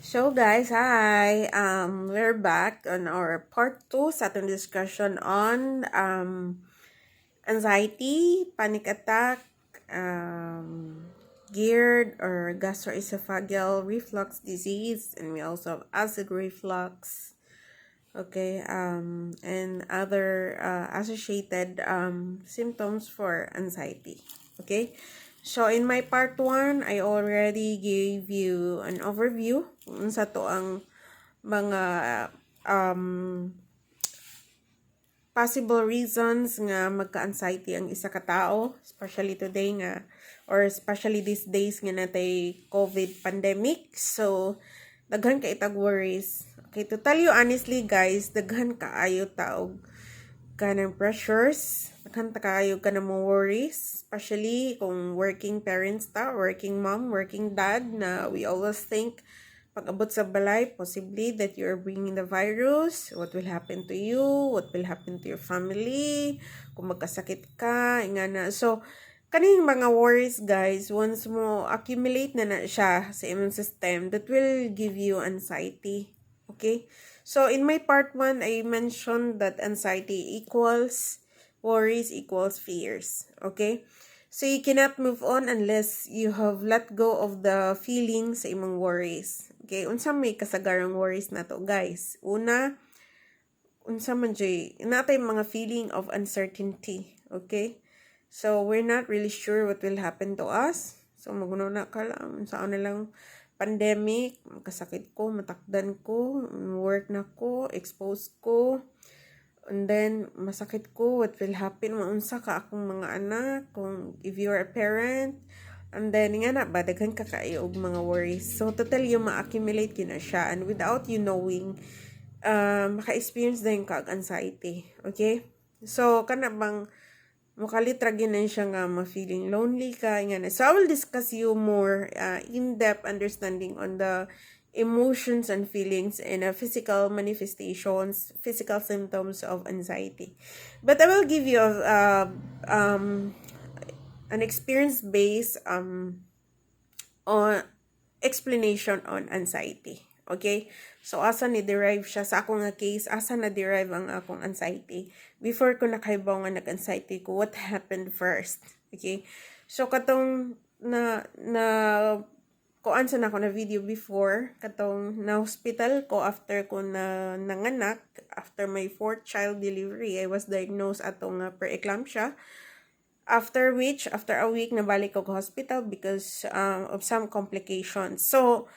So guys, hi. We're back on our part 2 sa ating discussion on anxiety, panic attack, GERD or gastroesophageal reflux disease, and we also have acid reflux. Okay, and other associated symptoms for anxiety. Okay, so in my part 1, I already gave you an overview kung sa to ang mga possible reasons nga magka-anxiety ang isa ka tao, especially today nga, or especially these days nga natay COVID pandemic. So, daghan ka itag worries. Okay, to tell you honestly guys, daghan kaayo taog ka ng pressures, daghan kaayo ka ng mga worries, especially kung working parents ta, working mom, working dad, na we always think pag abot sa balay, possibly that you are bringing the virus, what will happen to you, what will happen to your family, kung magkasakit ka, nga na. So, kaning mga worries guys, once mo accumulate na siya sa immune system, that will give you anxiety. Okay? So, in my part 1, I mentioned that anxiety equals worries equals fears. Okay? So, you cannot move on unless you have let go of the feelings sa imong worries. Okay? Unsa may kasagarang worries na to, guys? Una, unsa man jay, natay mga feeling of uncertainty. Okay? So, we're not really sure what will happen to us. So, magununa ka lang. Saan na lang pandemic, kasakit ko, matakdan ko, work na ko, exposed ko, and then masakit ko, what will happen, maunsa ka akong mga anak, kung if you are a parent, and then nga na ba, daghan ka kaayo og mga worries. So, total yung ma-accumulate yun na siya, and without you knowing, maka-experience na yung anxiety. Okay? So, kana bang makalitrag yun na siya nga ma-feeling lonely ka. Nga na. So, I will discuss you more in-depth understanding on the emotions and feelings and physical manifestations, physical symptoms of anxiety. But I will give you an experience-based on explanation on anxiety. Okay? So, asa ni-derive siya sa akong nga case, asa na-derive ang akong anxiety. Before ko nakahibaw nga nag-anxiety ko, what happened first? Okay? So, katong kuan sa na ako na video before, katong na-hospital ko after ko na nanganak, after my 4th child delivery, I was diagnosed atong preeclampsia. After which, after a week, nabalik ko hospital because of some complications. So,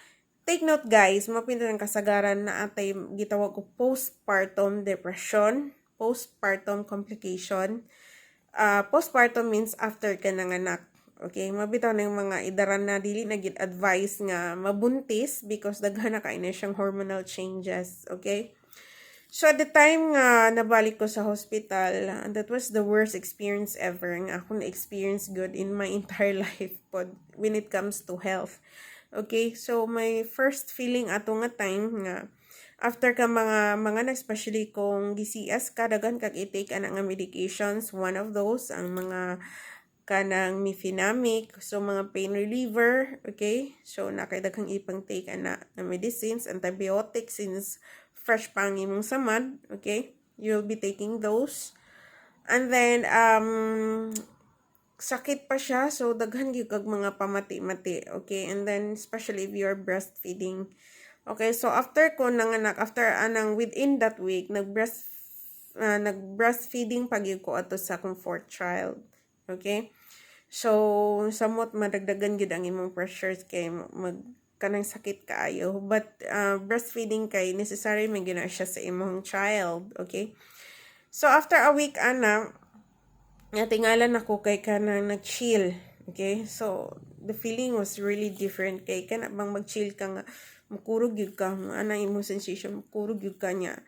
take note guys, mapinto ng kasagaran na atay gitawag ko postpartum depression, postpartum complication. Postpartum means after ka nanganak. Okay, mabitaw na yung mga idaran na dili na gid advice nga mabuntis because daghan na kay na siyang hormonal changes. Okay? So, at the time nga nabalik ko sa hospital, that was the worst experience ever nga ako na-experience good in my entire life when it comes to health. Okay, so my first feeling ato nga time nga after ka mga especially kung GCS kadagan kag i-take ana nga medications, one of those ang mga kanang mifenamic, so mga pain reliever, okay? So nakaidaghang ipang take ana na medicines, antibiotics since fresh pang imong samad, okay? You'll be taking those. And then sakit pa siya, so daghan gyud kag mga pamati-mati, okay? And then especially if you're breastfeeding. Okay, so after ko nanganak, after anang within that week, nag-breastfeeding pag ko ato sa akong 4th child. Okay? So, samot madagdagan gyud ang imong pressures kay kanang sakit kaayo. But breastfeeding kay necessary man gyud siya sa imong child, okay? So after a week ana, natingalan ako kay kanang nag-chill. Okay? So, the feeling was really different kay kana bang mag-chill ka nga makurog gyud ka, ana imong sensation makurog gyud ka nya.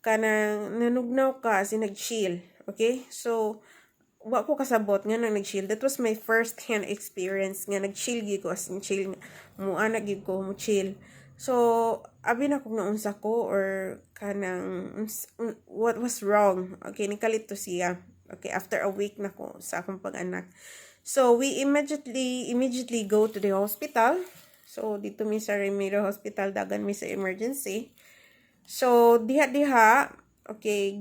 Kanang nanugnaw ka as nag-chill. Okay? So, wa ko kasabot nga nang nag-chill. That was my first hand experience nga nag-chill gyud ko as in chill mo ana gyud ko mo chill. So, abi na kung naunsa ko or kanang what was wrong. Okay, nikalit to siya. Okay, after a week na ko sa akong pag-anak. So, we immediately go to the hospital. So dito mi sa Remiro Hospital, dagan mi sa emergency. So diha okay,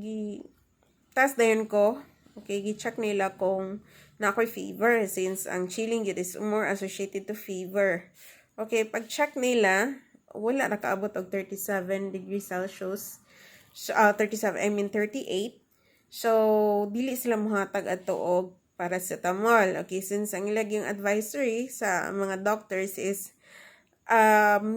tas dayon ko, okay, gi-check nila kung na ako'y fever since ang chilling it is more associated to fever. Okay, pag-check nila, wala nakaabot og 37 degrees Celsius. So, 37, I mean 38. So, dili sila mohatag ato og paracetamol. Okay, since ang ilag yung advisory sa mga doctors is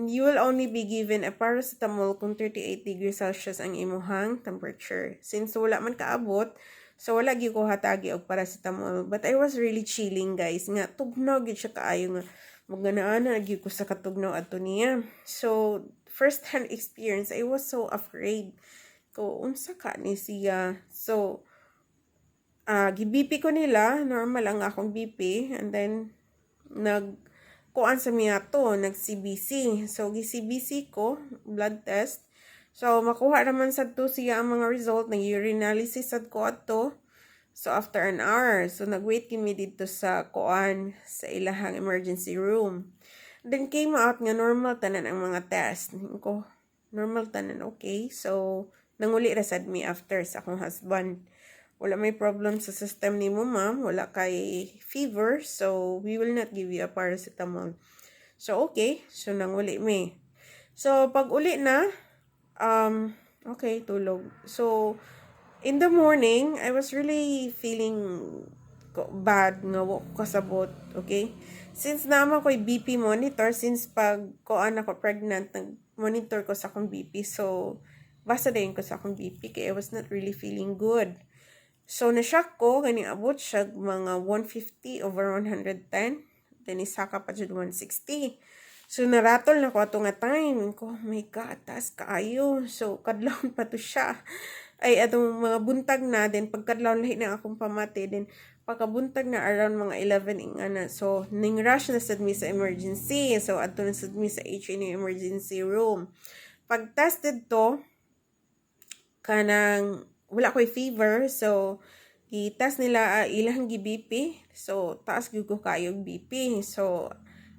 you will only be given a paracetamol kung 38 degrees Celsius ang imuhang temperature. Since wala man kaabot, so wala gyud ko hatagi og paracetamol. But I was really chilling, guys. Nga tugnaw gyud siya kaayo nga maganaan na gyud ko sa katugnaw adto niya. So first hand experience, I was so afraid. Ko unsa ka ni siya. So gi-BP ko nila, normal ang akong BP, and then kuan sa miya to, nag-CBC. So, gi-CBC ko, blood test. So, makuha naman sa to siya ang mga result, nag-urinalysis sad ko ato. So, after an hour, so nag-wait kami dito sa kuan, sa ilahang emergency room. Then, came out nga normal tanan ang mga test. Ko, normal tanan, okay. So, nanguli ra sad mi after sa akong husband. Wala may problem sa system ni mo, ma'am. Wala kay fever. So, we will not give you a paracetamol. So, okay. So, nanguli mi. So, pag uli na, okay, tulog. So, in the morning, I was really feeling bad nga wako kasabot. Okay? Since naman ko'y BP monitor, since pag koan ako pregnant, nag-monitor ko sa akong BP. So, basta din ko sa akong BP kaya I was not really feeling good. So, na-shock ko, ganing abot siya mga 150 over 110. Then, isaka pa dyan 160. So, naratol na ko ato nga time. Ko, oh my God, taas kaayo. So, kadlawon pa to siya. Ay, atong mga buntag na. Then, pagkadlawon lahi na akong pamati. Then, pagkabuntag na around mga 11 ingana. So, ning-rush na sad mi sa emergency. So, ato na sad mi sa HNU emergency room. Pag-tested to, kanang wala ko'y fever, so i-test nila ilang gi-BP. So taas gyud ko kayo BP. So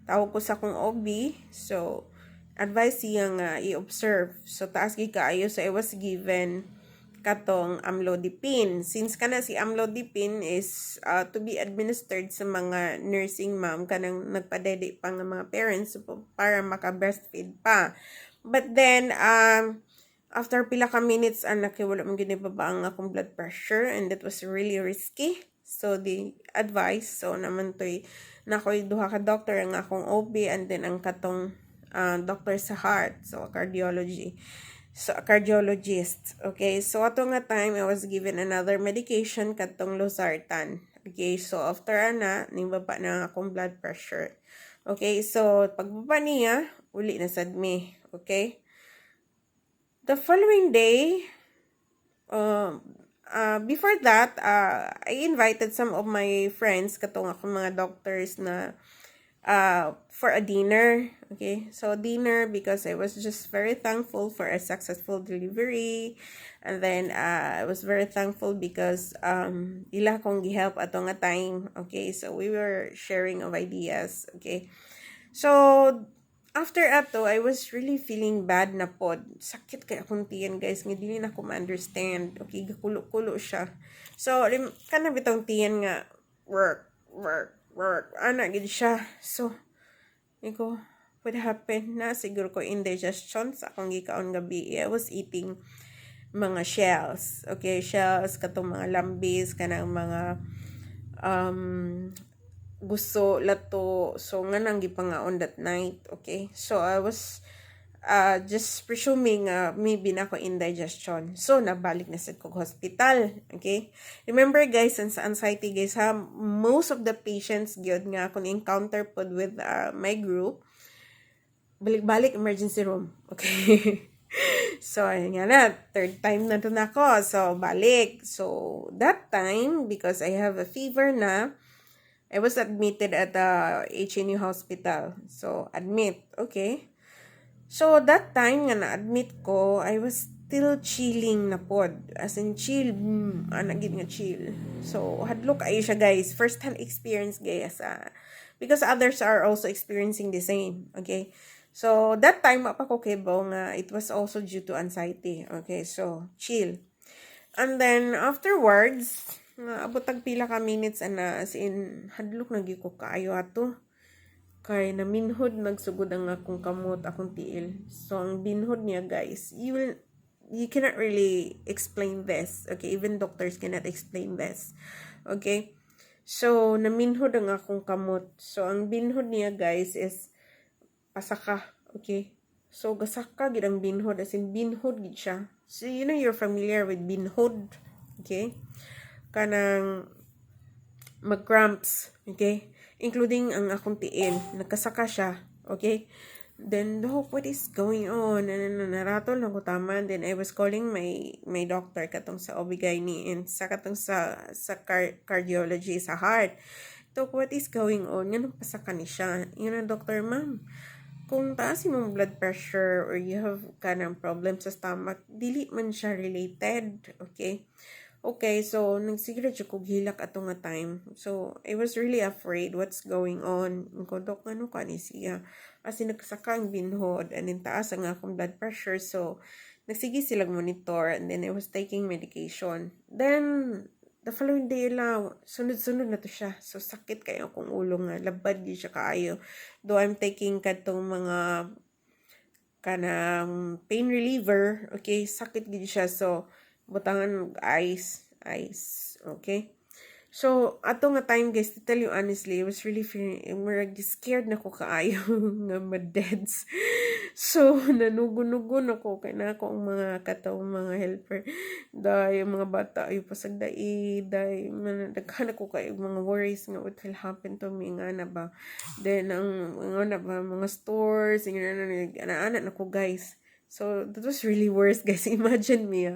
tawag ko sa akong OB. So advice siya nga i-observe. So taas gyud kayo. So I was given katong amlodipine. Since kana si amlodipine is to be administered sa mga nursing mom kanang nagpadede pa nga mga parents para maka-breastfeed pa. But then after pila ka minutes, wala man ginibaba ang akong blood pressure and that was really risky. So, the advice, so naman to'y nako'y duha ka doctor ang akong OB and then ang katong doctor sa heart, so cardiology. So, a cardiologist. Okay, so ato nga time, I was given another medication katong losartan. Okay, so after ning baba na akong blood pressure. Okay, so pagbaba niya, uli na sad mi. Okay? The following day, before that, I invited some of my friends, katong akong mga doctors na for a dinner. Okay, so dinner because I was just very thankful for a successful delivery. And then, I was very thankful because ila kong gihelp ato nga time. Okay, so we were sharing of ideas. Okay, so after ato, I was really feeling bad na pod. Sakit kay akong tiyan, guys. Nga dili na ko ma-understand. Okay, gakulo-kulo siya. So, kana bitong tiyan nga, work. Ana, gid siya. So, ko, what happened na? Siguro ko indigestion sa akong gikaon gabi. I was eating mga shells. Okay, shells, katong mga lambis, kanang mga gusto lato, so nga nang gipangaon that night. Okay, so I was just presuming maybe na ako indigestion, so nabalik na sa hospital. Okay, remember guys, sa anxiety guys ha, most of the patients gyud nga ako encounter pod with my group, balik emergency room. Okay. So nga na, third time na to na ako, so balik. So that time, because I have a fever na, I was admitted at the HNU hospital. So, admit. Okay. So, that time nga na-admit ko, I was still chilling na pod. As in, chill. Anagid nga chill. So, hadlok kayo siya, guys. First hand experience, guys. because others are also experiencing the same. Okay, so that time apa ko kibo nga it was also due to anxiety. Okay, so chill. And then afterwards, abot tag pila ka minutes ana, as in hadlok na gyud ko kaayo ato. Kay naminhod nagsugod ang akong kamot, akong tiil. So ang binhod niya, guys, you cannot really explain this. Okay, even doctors cannot explain this. Okay? So naminhod ang akong kamot. So ang binhod niya, guys, is pasaka. Okay? So gasaka gid ang binhod, as in binhod gid siya. So you know, you're familiar with binhod. Okay? Kanang mag-cramps. Okay? Including ang akong tiil. Nagkasaka siya. Okay? Then, Doc, what is going on? Naratol na ko taman. Then, I was calling my doctor katong sa OB-GYN and sa katong sa cardiology, sa heart. Doc, what is going on? Nga pasaka ni siya. Yun ang doctor, ma'am. Kung taas imong blood pressure or you have kanang problem sa stomach, dili man siya related. Okay? Okay, so nagsiguro siya kog hilak ato nga time. So I was really afraid what's going on. Ko dok ano ka ni siya. Kasi nagsaka ang binhod and then taas ang akong blood pressure. So nagsige silang monitor and then I was taking medication. Then the following day lang, sunod-sunod na to siya. So sakit kayo akong ulo nga. Labad di siya kaayo. Though I'm taking katong mga kanang pain reliever, okay, sakit gid siya. So butangan ice, okay? So, ato nga time, guys, to tell you honestly, I was really feeling, scared na ko kaayo nga ma-deads. So, nanugon-nugon ako, kaya na ako ang mga katawang mga helper. Dahil mga bata, ay pasagdai, dahil naghan ako kayo mga worries nga what will happen to me, nga na ba. Then, ang nga na ba, mga stores, ana-ana na ko, guys. So, that was really worse, guys. Imagine me,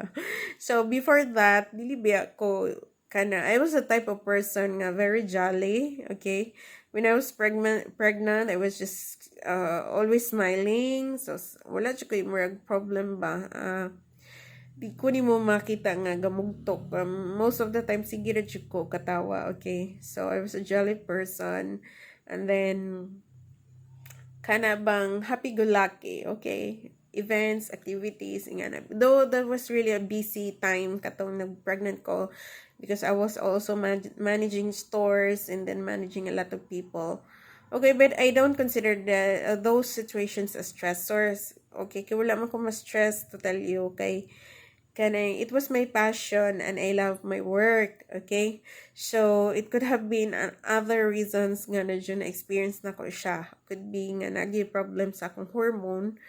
So, before that, dili ba ako, I was the type of person nga very jolly, okay? When I was pregnant, I was just always smiling. So, wala siya kayo mga problem ba? Di ko ni mo makita nga gamugtok. Most of the time, sige na siya ko katawa, okay? So, I was a jolly person. And then, bang happy-go-lucky, okay? Events, activities, nga. Though that was really a busy time katong nag-pregnant ko because I was also managing stores and then managing a lot of people. Okay, but I don't consider those situations as stressors. Okay, kaya wala man ko ma-stress to tell you, okay? It was my passion and I love my work, okay? So, it could have been other reasons nga na dyan na-experience na ko siya. Could be nga naging problem sa akong hormone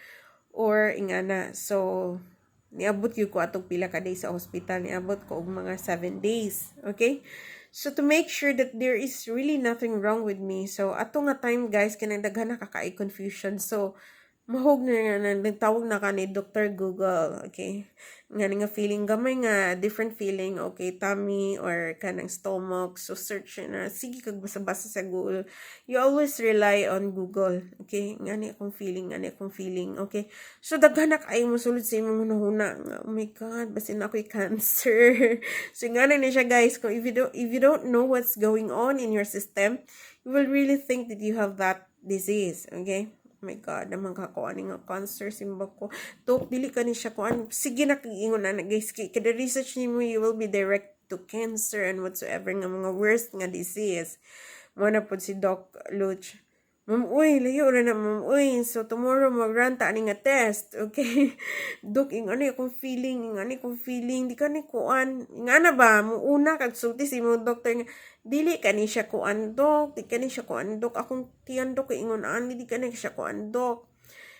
or ingana. So, niabot yun ko atong pila ka days sa hospital. Niabot ko og mga 7 days. Okay? So, to make sure that there is really nothing wrong with me. So, ato nga time, guys, kanang daghan na confusion. So, mahog na nagtawag na ka ni Dr. Google. Okay? Nga feeling gamay nga different feeling, okay, tummy or kanang stomach. So search na sige kag basa-basa sa Google. You always rely on Google, okay? Ngani akong feeling, okay? So daghan na kay mo sulod sa imong hunahuna nga, oh my god, basin ako'y cancer. So ngani na siya, guys, kung if you don't know what's going on in your system, you will really think that you have that disease, okay? Oh my God, naman kakuan nga cancer, simba ko. Tok, dili ka ni siya kuan. Sige na, ingon na, guys. Kada research ni mo, you will be direct to cancer and whatsoever nga mga worst nga disease. Muna po si Doc Luch. Ma'am, uy, layo na ma'am, uy. So, tomorrow, mag-run ta nga test, okay? Dok, ingani akong feeling, di ka ni kuan. Ingana ba, muuna, kagsulti si mo, doctor nga, dili ka ni siya kuan, dok, di ka ni siya kuan, dok, akong tiyan, dok, ingon, di ka ni siya kuan, dok.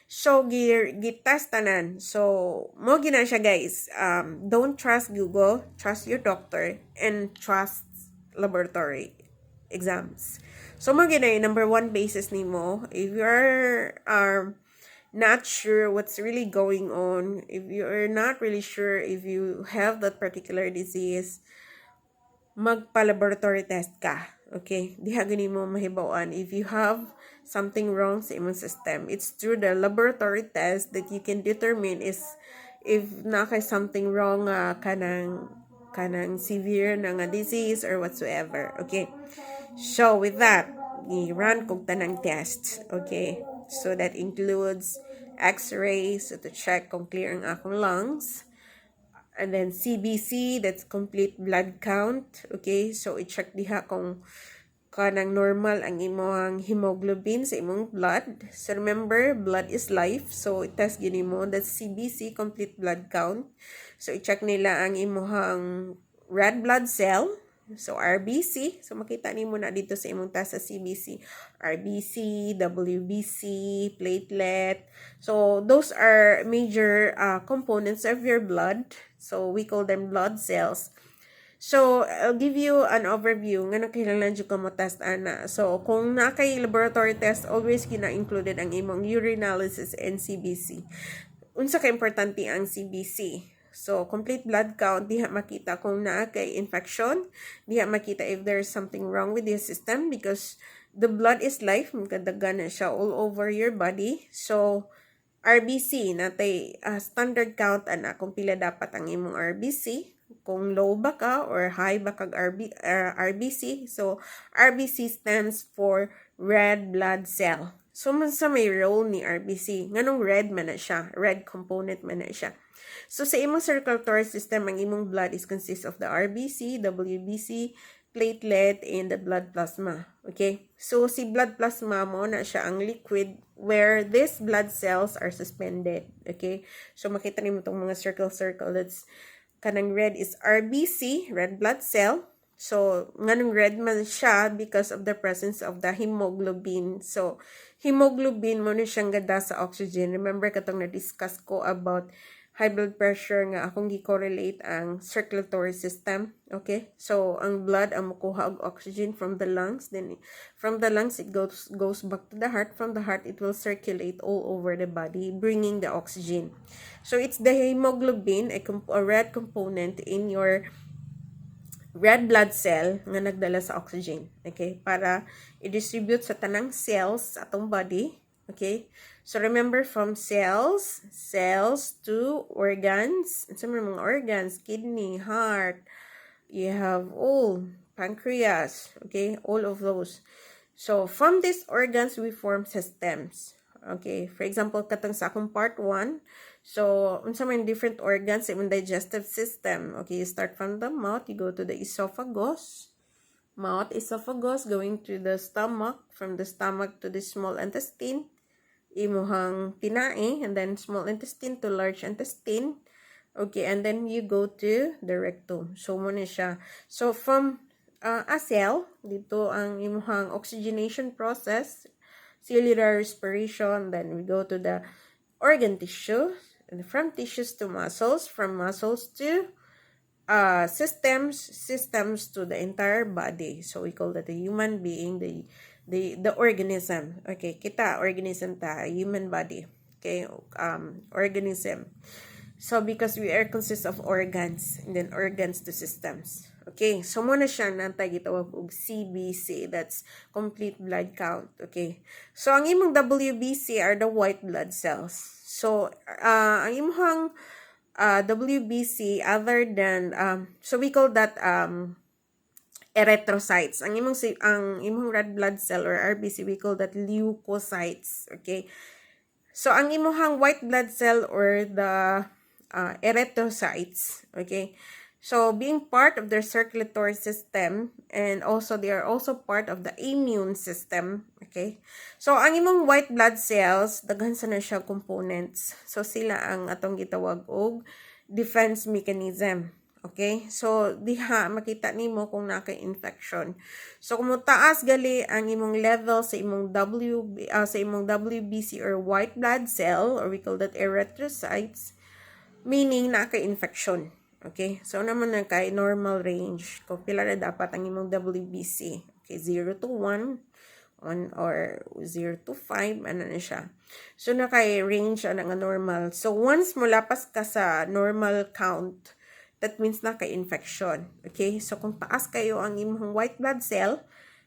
So, gitest tanan. So, mo gina siya, guys. Don't trust Google, trust your doctor, and trust laboratory exams. So, number one basis nimo, if you're not sure what's really going on, if you're not really sure if you have that particular disease, magpa-laboratory test ka. Okay? Diha gani mo mahibawan if you have something wrong sa imong system. It's through the laboratory test that you can determine if na kay something wrong kanang severe na nga disease or whatsoever. Okay? So, with that, i-run kog tanang tests. Okay? So that includes X-ray, so to check kung clear ang akong lungs. And then CBC, that's complete blood count. Okay? So i-check diha kung kanang normal ang imong hemoglobin sa imong blood. So remember, blood is life. So i-test gini mo, that's CBC, complete blood count. So i-check nila ang imong red blood cell. So RBC, so makita nimo na dito sa imong test sa CBC, RBC, WBC, platelet. So those are major components of your blood. So we call them blood cells. So, I'll give you an overview nga nakailangan dyan ka mo test ana. So, kung nakay laboratory test, always kina-included ang imong urinalysis and CBC. Unsa ka importante ang CBC? So, complete blood count, diha makita kung naa kay infection, diha makita if there's something wrong with your system because the blood is life, magkadagan na siya all over your body. So, RBC, natay standard count ana kung pila dapat ang imong RBC. Kung low ba ka or high ba kag RBC. So, RBC stands for red blood cell. So, sa may role ni RBC, nganong red man na siya, red component man na siya. So, sa imong circulatory system, ang imong blood is consists of the RBC, WBC, platelet, and the blood plasma. Okay? So, si blood plasma mo na siya ang liquid where these blood cells are suspended. Okay? So, makita niyo itong mga circle, that's kanang red is RBC, red blood cell. So, nganong red man siya because of the presence of the hemoglobin. So, hemoglobin mo na siyang gada sa oxygen. Remember katong na-discuss ko about high blood pressure nga akong gi-correlate ang circulatory system. Okay? So, ang blood ang makuha og oxygen from the lungs. Then, from the lungs, it goes back to the heart. From the heart, it will circulate all over the body, bringing the oxygen. So, it's the hemoglobin, a red component in your red blood cell nga nagdala sa oxygen. Okay? Para i-distribute sa tanang cells sa atong body. Okay? So, remember from cells to organs. Sa mga organs, kidney, heart, you have all, pancreas, okay? All of those. So, from these organs, we form systems. Okay? For example, katong sa akong part 1, so, unsa man different organs sa imong digestive system. Okay, you start from the mouth, you go to the esophagus. Mouth, esophagus, going to the stomach, from the stomach to the small intestine. Imuhang tinae, and then small intestine to large intestine. Okay, and then you go to the rectum. So, muna siya. So, from a cell, dito ang imuhang oxygenation process, cellular respiration, then we go to the organ tissue, and from tissues to muscles, from muscles to systems to the entire body. So we call that the human being, the organism. Okay, kita organism ta, human body. Okay, organism. So because we are consists of organs, and then organs to systems. Okay, so muna siya nantay gitawag og CBC, that's complete blood count. Okay, so ang imong WBC are the white blood cells. So ang imong WBC other than so we call that erythrocytes. Ang imong red blood cell or RBC, we call that leukocytes. Okay, so ang imong white blood cell or the erythrocytes, okay, so being part of their circulatory system, and also they are also part of the immune system. Okay, so ang imong white blood cells, daghan sa na siya components. So sila ang atong gitawag og defense mechanism. Okay, so diha makita nimo kung naka-infection. So kung taas gali ang imong level sa imong WBC or white blood cell, or we call that erythrocytes, meaning naka-infection. Okay, so naman na kay normal range. Kung pila na dapat ang imong WBC. Okay, 0 to 1 or 0 to 5, ano na siya. So nakay range nga normal. So once mulapas ka sa normal count, that means naka-infection. Okay, so kung taas kayo ang imong white blood cell,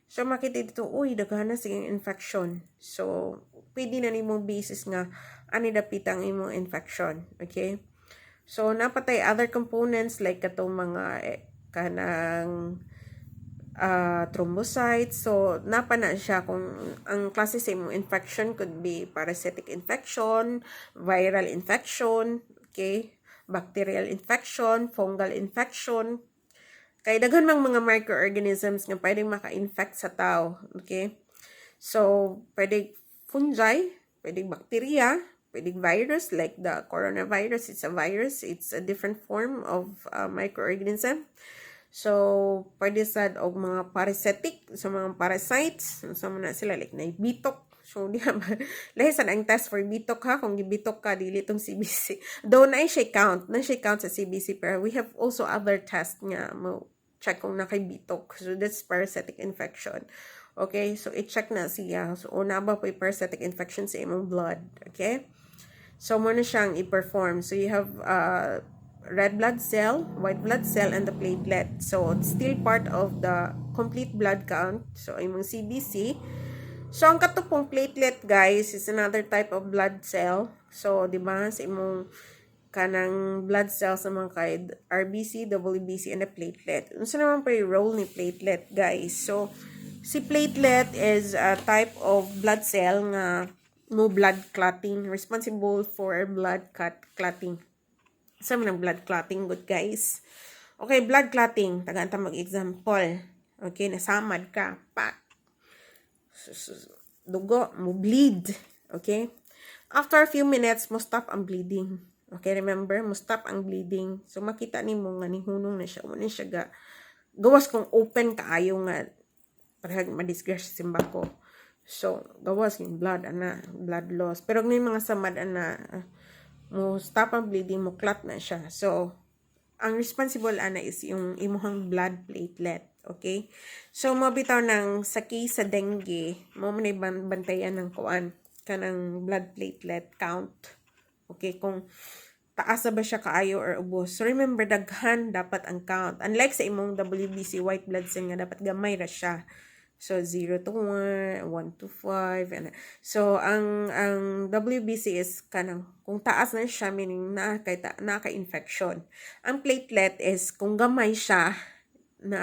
so makita dito, uy, daghan na sa infection. So pwede na nimong basis nga ani dapit ang imong infection. Okay, so napatay other components like katong mga kanang thrombocytes. So, napa na siya kung ang klase sa imong infection could be parasitic infection, viral infection, okay, bacterial infection, fungal infection. Kay daghan mang mga microorganisms nga pwedeng maka-infect sa tao, okay? So, pwedeng fungi, pwedeng bacteria, pwedeng virus like the coronavirus. It's a virus. It's a different form of microorganism. So, pwede sad og mga parasitic, sa mga parasites, sa mga sila like na bitok. So, di ba, lahi sad ang test for bitok ha, kung gibitok ka, dili itong CBC. Though na siya count sa CBC, pero we have also other tests nga mo check kung nakaibitok. So, that's parasitic infection. Okay, so i-check na siya. So, una ba po yung parasitic infection sa imong blood. Okay? So, mo na siyang i-perform. So, you have red blood cell, white blood cell, and the platelet. So, it's still part of the complete blood count. So, imong CBC. So, ang katupong platelet, guys, is another type of blood cell. So, di ba, sa imong kanang blood cells naman kay RBC, WBC, and the platelet. Ano naman pa yung role ni platelet, guys? So, si platelet is a type of blood cell nga no blood clotting, responsible for blood clotting. Sa mga blood clotting, good guys. Okay, blood clotting. Tagaan ta mag-example. Okay, nasamad ka. Pak. Dugo, mo bleed. Okay? After a few minutes, mo stop ang bleeding. Okay, remember? Mo stop ang bleeding. So, makita ni mo nga ni hunong na siya. Muna siya gawas kung open kaayo nga parang madisgrace simba ko. So, gawas yung blood loss. Pero may mga samad mo stop ang bleeding, mo clot na siya. So, ang responsible is yung imuhang blood platelet. Okay? So, mabitaw ng sa case sa dengue, mo na bantayan ng kuan kanang blood platelet count. Okay? Kung taas ba siya kaayo or ubos. So, remember, daghan dapat ang count. Unlike sa imong WBC, white blood cell nga, dapat gamay ra siya. So, 0 to 1, 1 to 5. And so, ang WBC is kanang, kung taas na siya, meaning naka-infection. Ang platelet is, kung gamay siya,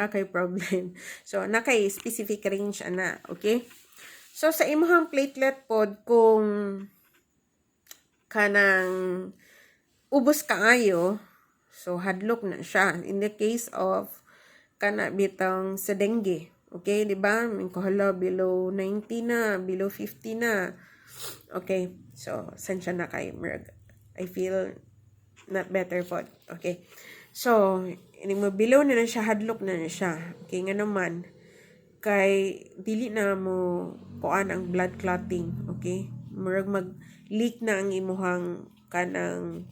kay problem. So, specific range ana, okay? So, sa imong platelet pod, kung kanang ubos kaayo, so, hadlok na siya. In the case of bitang sa dengue, okay, di ba? May kuhala below 90 na, below 50 na. Okay, so, saan siya na kay Merg? I feel not better po. Okay, so, mo below na siya, hadlok na siya. Okay, nga naman, kay dili na mo kuan ang blood clotting. Okay, Merg mag-leak na ang imuhang kanang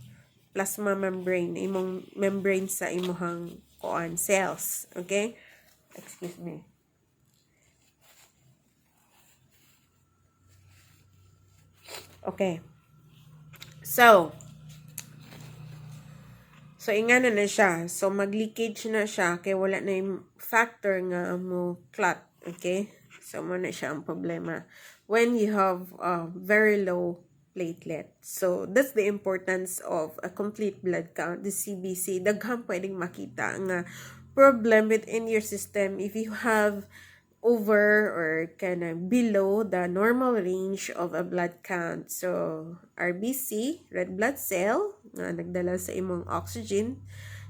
plasma membrane, imong membrane sa imuhang kuan cells. Okay, excuse me. Okay. So, ingana na siya. So, mag-leakage na siya kay wala na yung factor nga mo clot. Okay? So, muna siya ang problema when you have very low platelet. So, that's the importance of a complete blood count, the CBC. Daghang pwedeng makita nga problem within your system if you have over or kind of below the normal range of a blood count. So, RBC, red blood cell, nga nagdala sa imong oxygen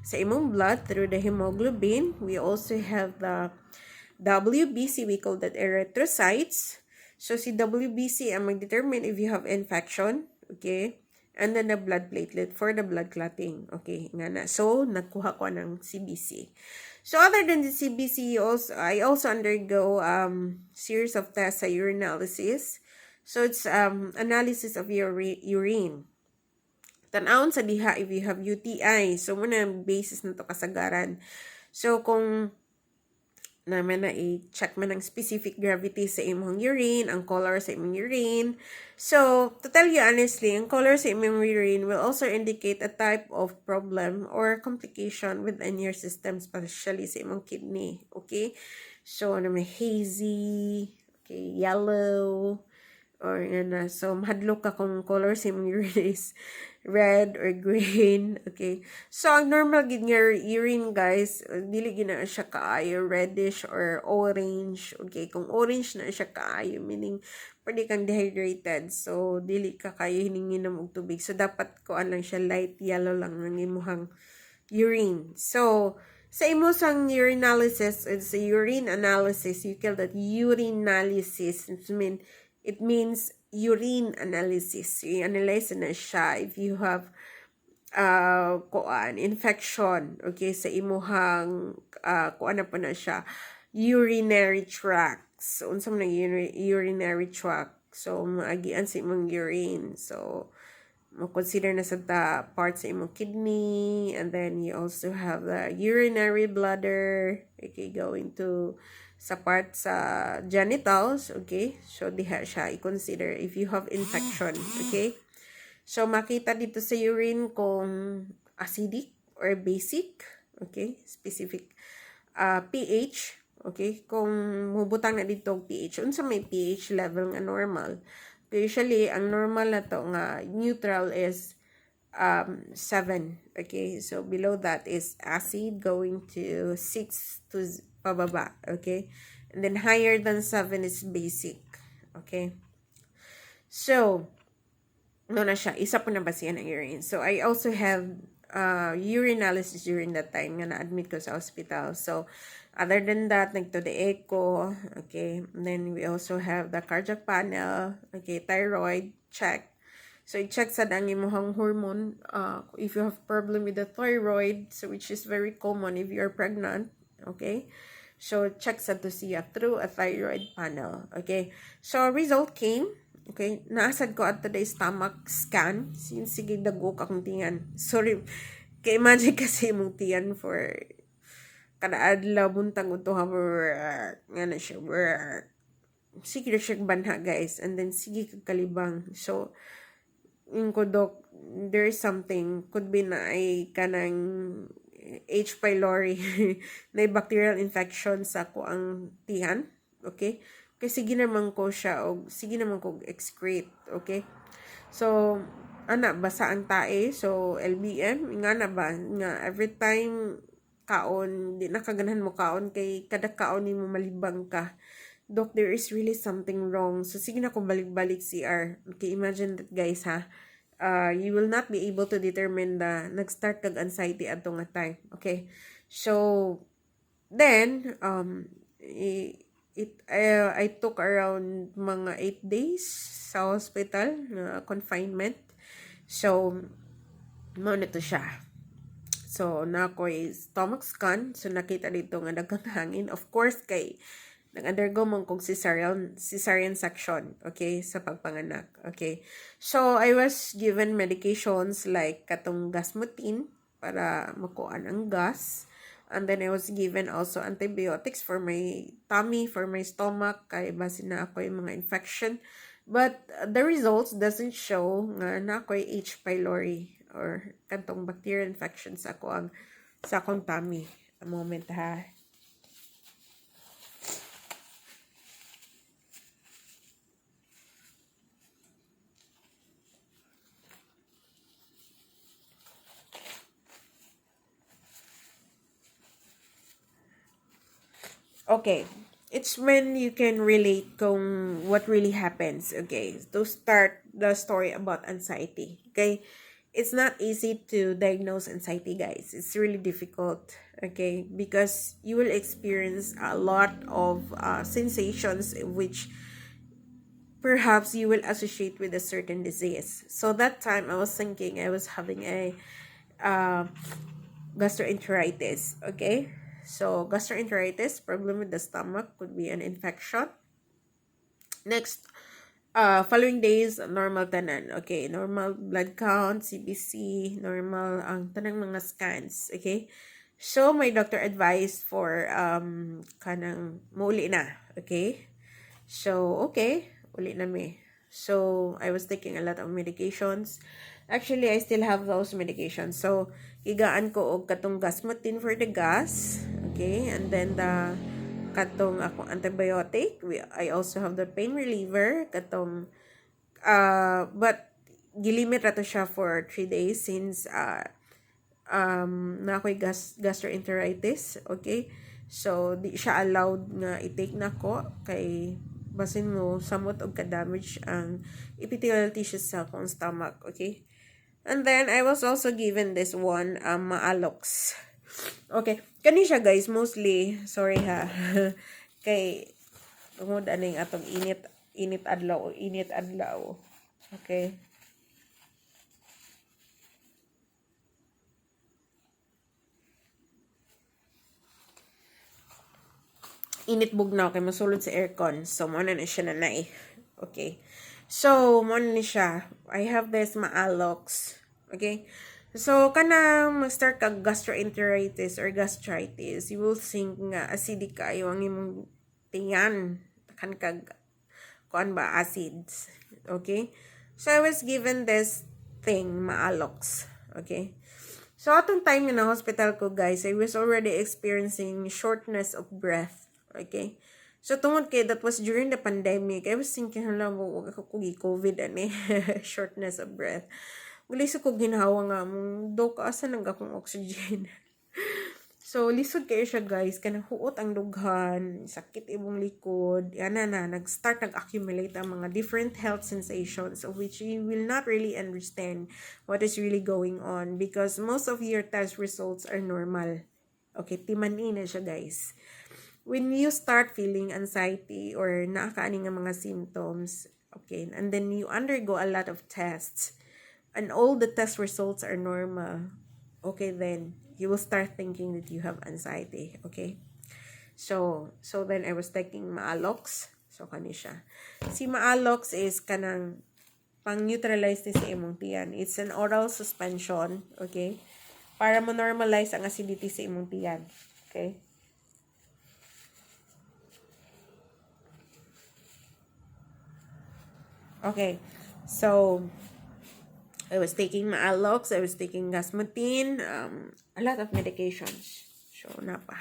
sa imong blood through the hemoglobin. We also have the WBC, we call that erythrocytes. So, si WBC ang mag-determine if you have infection, okay? And then the blood platelet for the blood clotting, okay? Nga na. So, nagkuha ko ng CBC. So, other than the CBC, I also undergo series of tests sa urinalysis. So, it's analysis of your urine. Tanawon sa diha if you have UTI. So, muna basis na to kasagaran. So, kung naman na i-check man ang specific gravity sa imong urine, ang color sa imong urine. So, to tell you honestly, ang color sa imong urine will also indicate a type of problem or complication within your system, especially sa imong kidney. Okay? So, may hazy, okay, yellow, or so, mahadlok ka kung color sa imong urine is red or green. Okay, so ang normal gid nga urine guys, dili gid na siya kaayo reddish or orange. Okay, kung orange na siya kaayo, meaning pwede kang dehydrated, so dili ka kayo hininginom og tubig, so dapat kuan lang siya light yellow lang ang imuhang urine. So sa imo sang urinalysis, it's a urine analysis, you call that urinalysis. It means urine analysis. So, i-analyze na siya if you have infection, okay, sa imuhang kuan na po na siya, urinary tract. So unsa man ang urinary tract? So maagian sa imong urine. So consider na sa part sa imong kidney, and then you also have the urinary bladder, okay, going to sa part sa genitals, okay, so diha siya i-consider if you have infection, okay. So makita dito sa urine kung acidic or basic, okay, specific pH, okay, kung mubutang na dito pH, unsa may pH level nga normal. Usually, ang normal na to nga neutral is 7. Okay, so below that is acid, going to 6 to pababa. Okay, and then higher than 7 is basic. Okay, so no na siya, isa po na basihan ang urine. So I also have urinalysis during that time nga na-admit ko sa hospital. So other than that, nagto the echo, okay, and then we also have the cardiac panel, okay, thyroid check. So i-check sa ang imong hormone, if you have problem with the thyroid, so which is very common if you are pregnant, okay. So check sa to siya through a thyroid panel, okay. So result came, okay, naasad ko at today's stomach scan, sige dagok akong tiyan. Sorry, kay imagine kasi imong tiyan for kada adlaw buntang uto ha nga na siya sige na siya banha guys, and then sige kalibang. So yung ko dok, there is something could be na ay kanang H. pylori na bacterial infection sa ko ang tiyan, okay, kasi sige naman ko siya o sige naman ko excrete, okay. So ana basa ang tae, so LBM nga na ba nga every time kaon, di nakaganahan mo kaon kay kada kaon ni mo malibang ka. Doc, there is really something wrong. So sige na kung balik-balik CR. Okay, imagine that guys ha. You will not be able to determine the nag-start kag anxiety ato nga time. Okay. So then I took around mga 8 days sa hospital confinement. So mo na to siya. So, na ko is stomach scan. So, nakita dito nga daghang hangin. Of course, kay nag-undergo mong kong cesarean section, okay, sa pagpanganak, okay. So, I was given medications like katong gasmutin para makuan ang gas. And then, I was given also antibiotics for my tummy, for my stomach, kay base na ako yung mga infection. But, the results doesn't show nga na ako yung H. pylori or kantong bacterial infection sa akong tummy. A moment ha. Okay. It's when you can relate kung what really happens. Okay. To start the story about anxiety. Okay. It's not easy to diagnose anxiety, guys. It's really difficult, okay, because you will experience a lot of sensations which perhaps you will associate with a certain disease. So that time I was thinking I was having a gastroenteritis, okay. So gastroenteritis, problem with the stomach, could be an infection. Next, following days, normal tanan. Okay, normal blood count, CBC, normal ang tanang mga scans. Okay, so my doctor advised for kanang mauli na. Okay, so okay, uli na me. So I was taking a lot of medications. Actually, I still have those medications. So higaan ko og katong gasmutin for the gas. Okay, and then the katong akong antibiotic. I also have the pain reliever katong but gilimit ra to siya for 3 days since na ako'y gastroenteritis, okay? So di siya allowed nga i-take nako kay basin mo samot og ka-damage ang epithelial tissues sa akong stomach, okay? And then I was also given this one, Maalox. Okay, kani siya guys, mostly, sorry ha, kay tungod aning atong init adlaw. Okay. Init bugnaw kay masulod sa aircon. So mo na siya nanay. Okay. So mo na siya. I have this Maalox. Okay. So kanang mag-start kag gastroenteritis or gastritis, you will think nga acidic kayo ang imong tiyan. Kan kag kuan ba acids. Okay. So I was given this thing, Maalox. Okay. So atong time in the hospital ko guys, I was already experiencing shortness of breath. Okay. So tungod kay that was during the pandemic, I was thinking hala mo ako COVID ani shortness of breath. Wala sa ko ginawa nga mong dok asa nang akong oxygen. So lisod kayo siya guys, kanang huot ang dughan, sakit imong likod, ana na nag-start nag-accumulate ang mga different health sensations of which you will not really understand what is really going on because most of your test results are normal. Okay, timan-in na siya guys. When you start feeling anxiety or naakaani nga mga symptoms, okay, and then you undergo a lot of tests and all the test results are normal, okay, then you will start thinking that you have anxiety, okay? So then I was taking Maalox. So kani siya. Si Maalox is kanang pang-neutralize ni sa imong tiyan. It's an oral suspension, okay? Para mo-normalize ang acidity sa imong tiyan, okay? Okay, so I was taking Maalox, I was taking Gasmutin, a lot of medications. So, napa.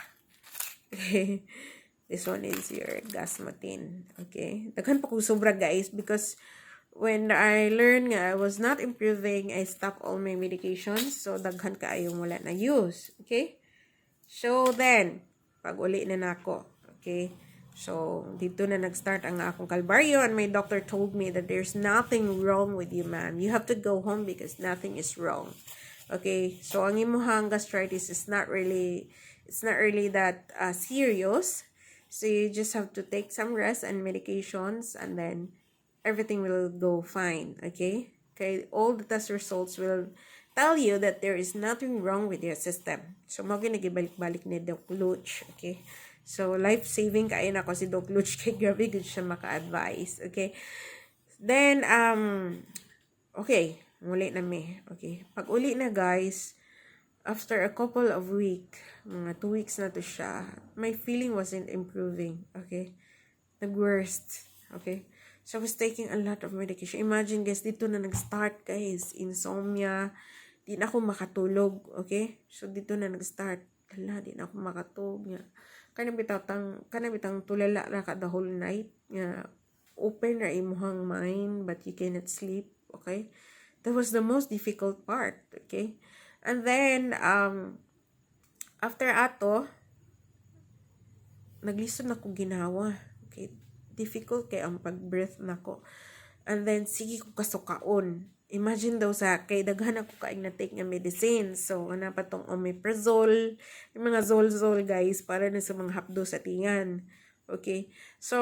Okay. This one is your Gasmutin. Okay. Daghan pa ko sobra guys because when I learned nga I was not improving, I stopped all my medications. So, daghan kaayong wala na use. Okay. So, then, pag uli na nako. Okay. So, dito na nag-start ang akong kalbaryo and my doctor told me that there's nothing wrong with you, ma'am. You have to go home because nothing is wrong. Okay? So, ang imuhang gastritis is not really that serious. So, you just have to take some rest and medications and then everything will go fine. Okay? Okay? All the test results will tell you that there is nothing wrong with your system. So, maginagibalik-balik ni Doc Luch. Okay? So, life-saving kayo na ko si Doc Luch kay grabe good siya maka-advise. Okay? Then, okay. Muli na mi. Okay. Pag uli na guys, after a couple of weeks, mga 2 weeks na to siya, my feeling wasn't improving. Okay? Nag-worst. Okay? So, I was taking a lot of medication. Imagine guys, dito na nag-start guys. Insomnia. Di na ako makatulog. Okay? So, dito na nag-start. Hala, di na ako makatulog niya. Kanang bitang tulala ra ka the whole night nga open ra imuhang mind but you cannot sleep, okay? That was the most difficult part, okay? And then after ato naglisod na ko ginawa, okay? Difficult kay ang pag-breath nako. And then sige ko kasukaon. Imagine daw sa kay daghan ako kaing na-take nga medicine. So, ana pa tong omeprazole, yung mga zol-zol guys, para na sa mga hapdo sa tingan. Okay? So,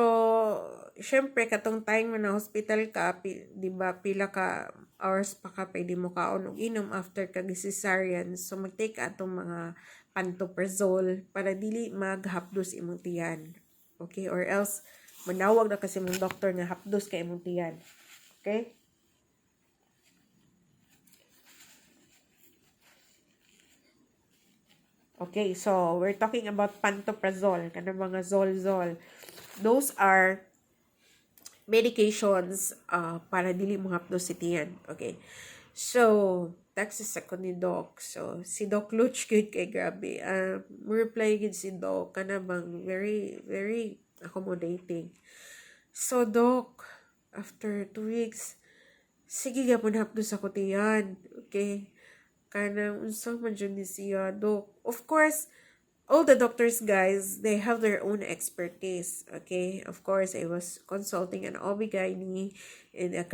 syempre, katong time mo na hospital ka, di ba, pila ka hours pa ka, pwede mo kaon og inom after ka cesarean. So, mag-take ka atong mga pantoprazole para dili maghapdos imong tiyan. Okay? Or else, manawag na kasi mong doktor nga hapdos kay imong tiyan. Okay? Okay, so we're talking about pantoprazole, kanang mga zol-zol. Those are medications para dili mo hapdos si tiyan. Okay. So, text sa ko ni Doc. So, si Doc Luch good kay grabe. Reply gid si Doc kana bang very very accommodating. So, Doc, after 2 weeks, Sige gapon hapdo sa kutiyan. Okay? Kanang unsa man jud ni siya, Dok. Of course, all the doctors, guys, they have their own expertise. Okay, of course, I was consulting an OB/GYN and a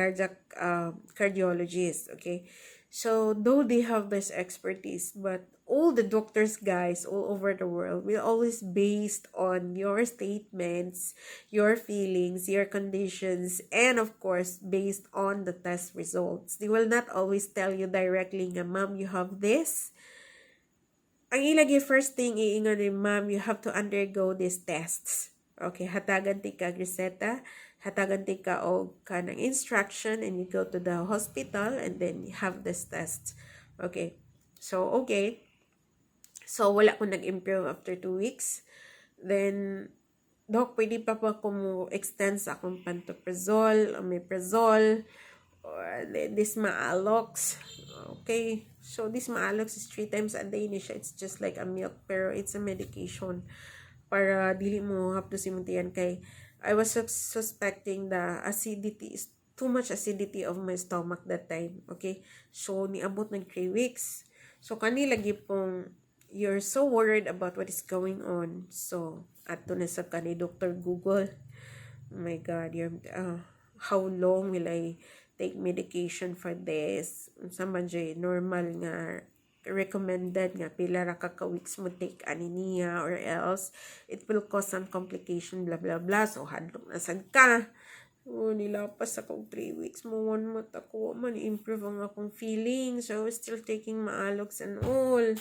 cardiologist. Okay, so though they have this expertise, but all the doctors, guys, all over the world will always based on your statements, your feelings, your conditions, and of course based on the test results. They will not always tell you directly nga, ma'am, you have this. Ang ilagi first thing iingon ni ma'am, you have to undergo these tests. Okay, hatagan ti ka reseta, hatagan ti ka og kanang instruction, and you go to the hospital and then you have this test. Okay. So, okay. So, wala ko nag-improve after 2 weeks. Then, Dok, pwede pa ko mo extend sa akong pantoprazole, omeprazole, or this Maalox. Okay, so this Maalox is 3 times a day ni siya. It's just like a milk, pero it's a medication para dili mo hapdo simuntian kay I was suspecting the acidity is too much acidity of my stomach that time. Okay, so niabot ng 3 weeks. So kani lagi pong you're so worried about what is going on. So ato na sa kani Dr. Google. Oh my God, how long will I take medication for this? Sa man normal nga recommended nga pila ra ka weeks mo take ani niya, or else it will cause some complication, blah blah blah. So hadlok na sad ka. Nilapas akong 3 weeks mo, 1 month ako man improve ang akong feeling. So I was still taking Maalox and all.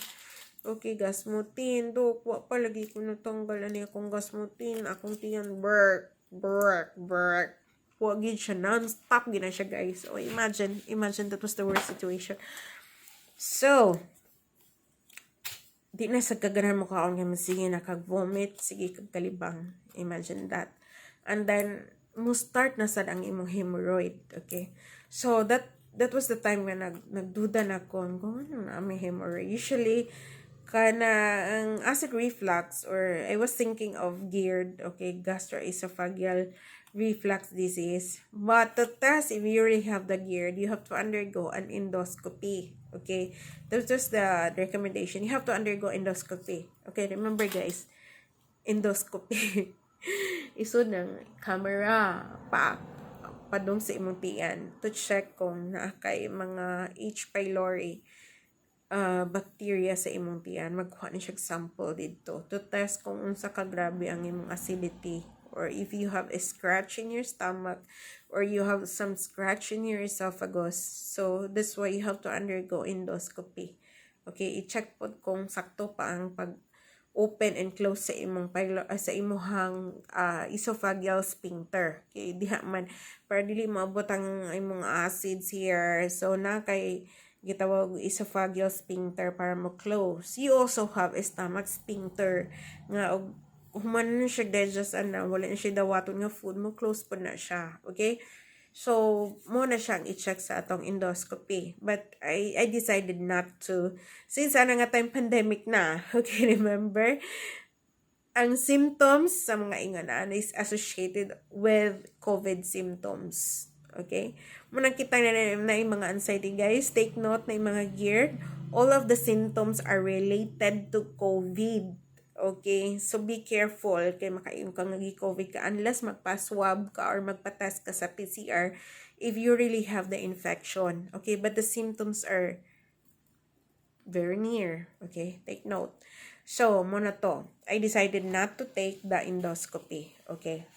Okay, gasmutin. Dok, wa pa lagi ko natanggal ani akong gasmutin. Akong tiyan, work. Wa gid siya, non-stop gina siya, guys. So, imagine that was the worst situation. So, di na sa kaganahan mo kaon nga sige na kag-vomit, sige kag kalibang. Imagine that. And then, mo start na sad ang imong hemorrhoid. Okay? So, that was the time when nagduda na ko, ano na may hemorrhoid. Usually, kana ang acid reflux, or I was thinking of GERD, okay, gastroesophageal reflux disease. But to test if you really have the GERD, you have to undergo an endoscopy. Okay, that was the recommendation. You have to undergo endoscopy. Okay, remember guys, endoscopy. Isod ng camera padung sa imong tiyan to check kung naa kay mga H. pylori bacteria sa imong tiyan. Magkuha ni siya sample dito to test kung unsa ka grabe ang imong acidity, or if you have a scratch in your stomach, or you have some scratch in your esophagus. So that's why you have to undergo endoscopy. Okay, i-check po kung sakto pa ang pag open and close sa imong sa imuhang esophageal sphincter. Okay, diha man para dili maabot ang imong acids here. So na kay gitawag esophageal sphincter para mo close. You also have a stomach sphincter nga og human na siya digest na wala na siya dawaton nga food mo, close po na siya. Okay, so mo na siyang i-check sa atong endoscopy, but I decided not to since ana nga time pandemic na. Okay, remember ang symptoms sa mga inganan is associated with COVID symptoms. Okay? Munang kita na yung mga anxiety, guys. Take note na yung mga GERD. All of the symptoms are related to COVID. Okay? So, be careful. Kaya makaiyong kang nag-COVID ka unless magpa-swab ka or magpa-test ka sa PCR if you really have the infection. Okay? But the symptoms are very near. Okay? Take note. So, muna to. I decided not to take the endoscopy. Okay?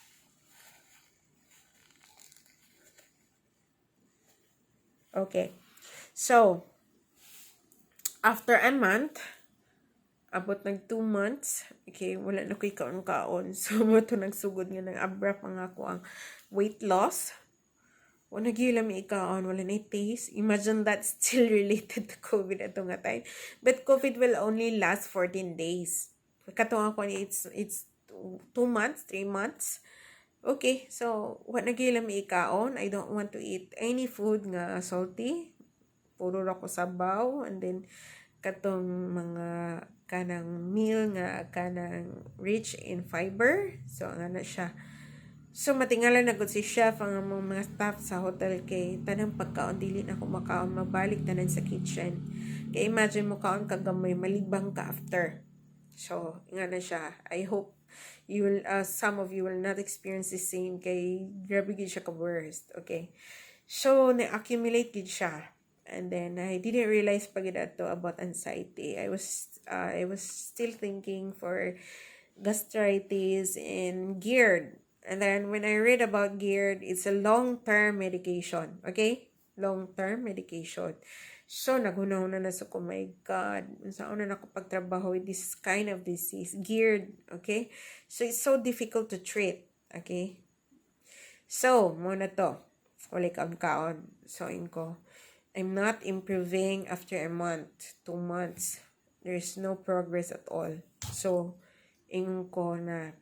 Okay. So, after a month, abot ng 2 months, okay, wala na ko'y kaon-kaon. So, mo to nagsugod nga ng abrupt ang ako ang weight loss. Wala nagyulam ikaon, wala na taste. Imagine that still related to COVID at nga time. But COVID will only last 14 days. Katong ako, it's 2 months, 3 months. Okay, so what nagyulam ikaon? I don't want to eat any food nga salty. Puro ra ko sabaw, and then katong mga kanang meal nga kanang rich in fiber. So nga na siya. So matingala na gud si chef ang among mga staff sa hotel kay tanang pagkaon dili na ako makaon mabalik tanan sa kitchen. Kay imagine mo kaon kagamay malibang ka after. So nga na siya. I hope you will some of you will not experience the same kay grabe gid siya ka worst. Okay. So na-accumulate gid siya. And then I didn't realize pagid ato about anxiety. I was still thinking for gastritis and GERD. And then when I read about GERD, it's a long-term medication. Okay? Long-term medication. So, naghunahuna na sa, oh my God, saan na nakapagtrabaho with this kind of disease? GERD. Okay? So, it's so difficult to treat. Okay? So, muna to. Wala kaon-kaon. So, ko. I'm not improving after a month, 2 months. There's no progress at all. So, ingon ko na,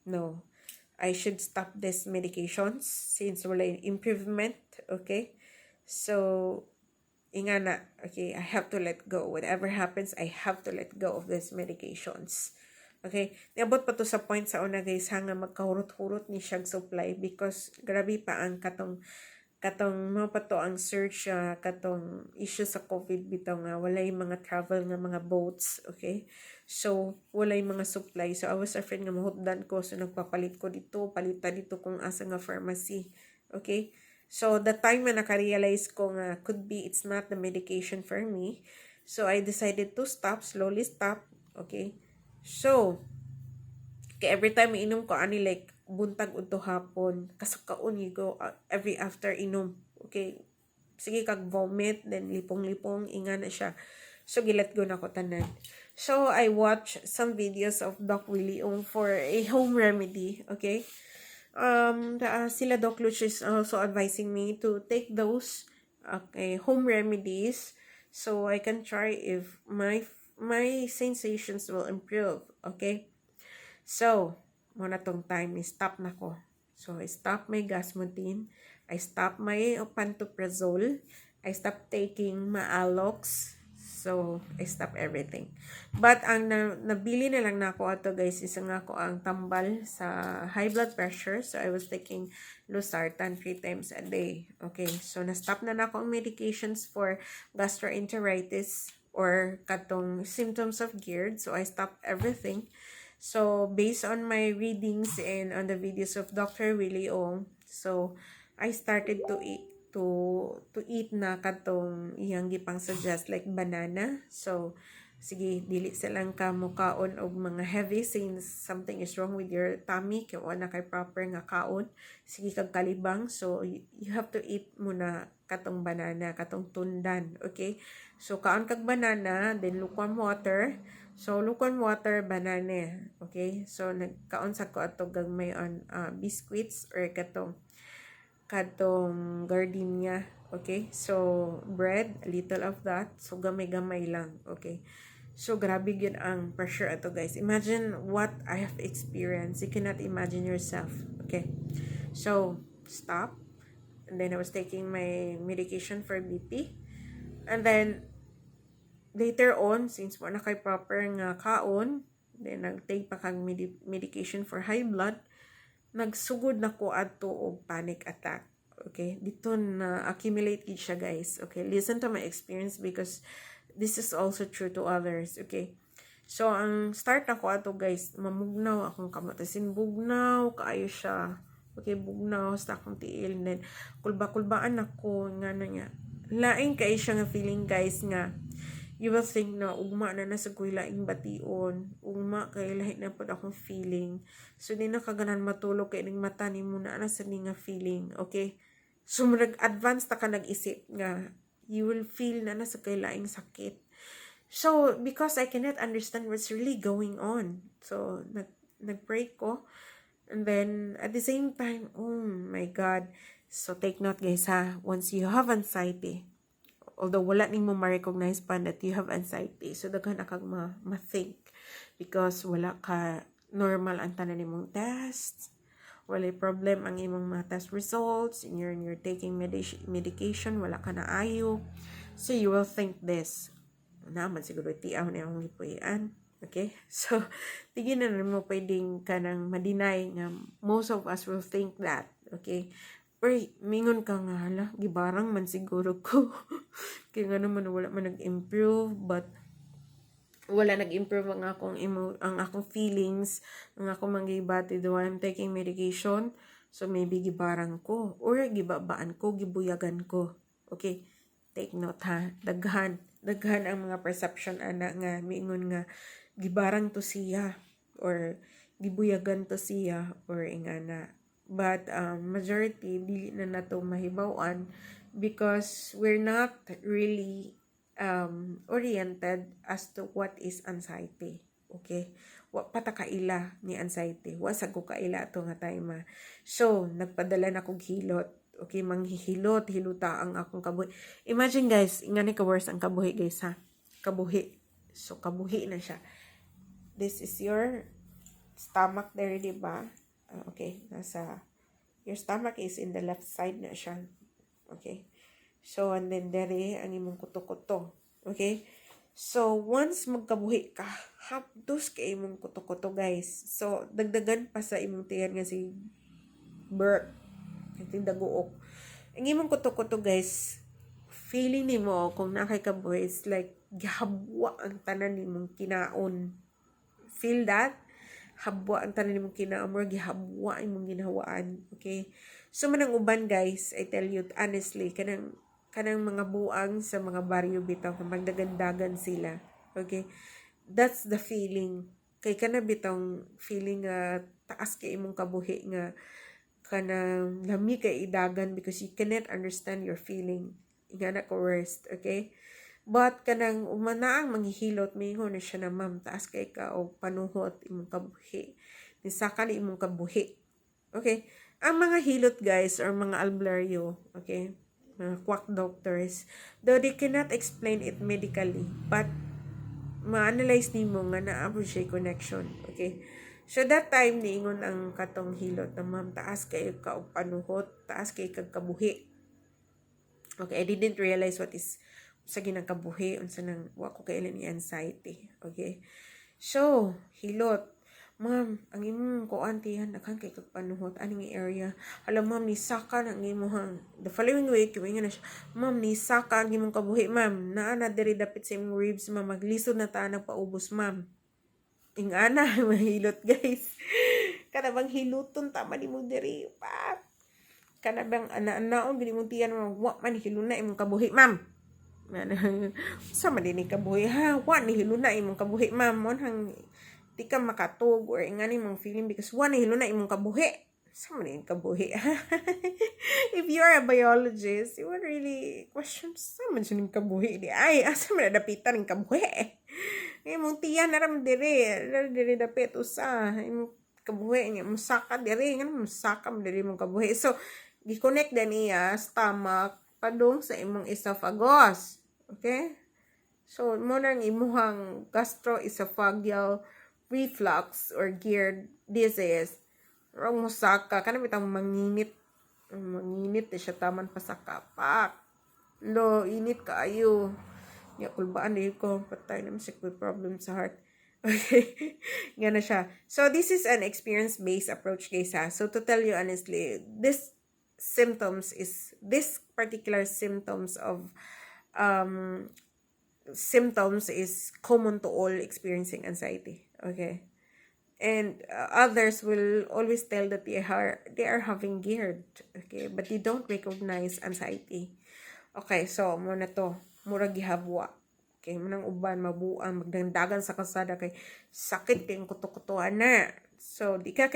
no, I should stop these medications since wala improvement, okay? So, inga na, okay, I have to let go. Whatever happens, I have to let go of these medications. Okay? Niabot pa to sa point sa una guys, hanga magkahurot-hurot ni siyang supply because grabe pa ang katong mo pa to ang search katong issue sa COVID bitaw nga walay mga travel nga mga boats, okay? So walay mga supply, so I was afraid nga mahutdan ko, so nagpapalit ko dito, palita dito kung asa nga pharmacy, okay? So the time na naka-realize ko nga could be it's not the medication for me, so I decided to slowly stop, okay? So kay every time inom ko ani like buntag unto hapon kasakaon go every after inom, okay, sige kag vomit then lipong-lipong inga na siya, so gilat go na ko tanan. So I watch some videos of Doc Willie for a home remedy, okay. Sila Doc Luch is also advising me to take those home remedies so I can try if my sensations will improve, okay. So, muna tong time, stop na ko. So, I stop my gasmotin. I stop my pantoprazole. I stop taking Maalox. So, I stop everything. But, ang nabili na lang na ako ato guys, isa nga ko ang tambal sa high blood pressure. So, I was taking losartan 3 times a day. Okay, so, na-stop na ako ang medications for gastroenteritis or katong symptoms of GERD. So, I stopped everything. So, based on my readings and on the videos of Dr. Willie Ong, so, I started to eat na katong iyang gipang suggest like banana. So, sige, dili silang ka mukaon og mga heavy since something is wrong with your tummy, kaya wala kay proper nga kaon. Sige kag kalibang. So, you have to eat muna katong banana, katong tundan, okay? So, kaon kag banana, then lukewarm water. So, lukewarm water, banana. Okay? So, nagkaon sa ko ato gagmay on biscuits or katong gardenia. Okay? So, bread, a little of that. So, gamay-gamay lang. Okay? So, grabe yun ang pressure ato guys. Imagine what I have experienced. You cannot imagine yourself. Okay? So, stop. And then, I was taking my medication for BP. And then, later on, since wala kay proper nga kaon, then nag-take pa kang medication for high blood, nagsugod na ko adto og panic attack. Okay, dito na accumulate gid siya guys. Okay, listen to my experience because this is also true to others. Okay, so ang start ako ato guys, mamugnaw akong kamatasin, bugnaw kaayo siya. Okay, bugnaw sa akong tiil, then kulba-kulbaan ako nga na niya. Laing kay siya nga feeling guys nga you will think na ugma na nasa kuy laing bation, ugma kay lahi na pod akong feeling, so di na kaganan matulog kay ning mata ni mo na sa ni nga feeling, okay. So advance ta ka nag-isip nga you will feel na nasa kay laing sakit. So because I cannot understand what's really going on, so nag-pray ko, and then at the same time, oh my God, so take note guys ha, once you have anxiety, although wala ning mo ma-recognize pa that you have anxiety, so daghan kag ma-think because wala ka normal ang tanan nimong test, wala problem ang imong mga test results, and you're taking medication, wala ka na ayo, so you will think this naman siguro tiaw na akong gipuy-an, Okay? So, tingin na mo pwedeng ka nang ma-deny nga most of us will think that. Okay? Or, mingon ka nga, hala, gibarang man siguro ko. Kaya nga naman, wala man nag-improve, but wala nag-improve ang akong feelings, ang akong manggibati do I'm taking medication. So, maybe gibarang ko. Or, gibabaan ko, gibuyagan ko. Okay? Take note ha. Daghan ang mga perception ana nga mingon nga gibarang to siya or gibuyagan to siya or ingana. But majority dili na nato mahibaw-an because we're not really oriented as to what is anxiety. Okay? Wa pata kaila ni anxiety. Wa sa ko kaila to nga time. So, nagpadala na kog hilot. Okay, manghihilot, hiluta ang akong kabuhi. Imagine guys, ingani ka worse ang kabuhi guys ha. Kabuhi. So, kabuhi na siya. This is your stomach there, di ba? Okay, your stomach is in the left side na siya. Okay. So, and then dere ang imong kuto-kuto. Okay? So, once magkabuhi ka, hapdos ka imong kuto-kuto guys. So, dagdagan pa sa imong tiyan nga si Bert. Yung daguok. Ang imong kuto-kuto guys, feeling ni mo kung nakay kabuhi, it's like gihabwa ang tanan nimong kinaon. Feel that? Habwa ang tanan nimong kinaon or gihabwa imong ginhawaan. Okay? So manang uban guys, I tell you honestly, kanang mga buang sa mga baryo bitaw kung magdagandagan sila. Okay? That's the feeling. Kay kana bitong feeling nga taas kay imong kabuhi nga kanang lami kay idagan because you cannot understand your feeling. Ingana ko worst, okay? But kanang umanaang manghihilot, mingon na siya na ma'am, taas kay ka o panuhot imong kabuhi. Nisaka ni imong kabuhi. Okay? Ang mga hilot guys or mga albularyo, okay? Mga quack doctors, though they cannot explain it medically, but ma-analyze nimo nga naa po siya connection, okay? So that time niingon ang katong hilot na ma'am taas kay ka og panuhot, taas kay kag kabuhi. Okay, I didn't realize what is sa ginang kabuhi unsa nang wa ko kailan ni anxiety. Okay? So, hilot. Ma'am, ang imong kuan tiyan nakang kay kag panuhot aning area. Alam ma'am ni saka ang imong the following week kiwingan na siya. Ma'am ni saka ang imong kabuhi ma'am. Naa na diri dapit sa imong ribs ma'am maglisod na ta nagpaubos ma'am. Ingana mahilot guys. Kana bang hiluton tama ni mo diri pa. Kana bang ana-anaon gini mong tiyan wa man hiluna imong kabuhi ma'am. Sa man din kabuhi ha. Wa ni hiluna imong kabuhi ma'am. Mon hang di ka makatug or ingani mong feeling because wa ni hiluna imong kabuhi. Sa man din kabuhi. If you are a biologist, you would really question sa man sining kabuhi di ay asa man dapitan ning kabuhi. Imong tiyan naram diri dapit usa imong kabuhi niya musaka diri ngano musaka diri imong kabuhi. So gi-connect din niya stomach padung sa imong esophagus. Okay? So mo nang imuhang gastroesophageal reflux or GERD disease. Rong musaka kana bitang manginit siya taman pa sa kapak. Lo init kaayo. Ya kulbaan din ko patay naman siya with problem sa heart. Okay. Gana siya. So this is an experience-based approach guys ha. So to tell you honestly, this particular symptoms is common to all experiencing anxiety. Okay. And others will always tell that they are having GERD. Okay. But they don't recognize anxiety. Okay, so muna to, mura gihabwa. Okay, munang uban mabuang magdandagan sa kalsada kay sakit kayong kuto-kutoan na. So di ka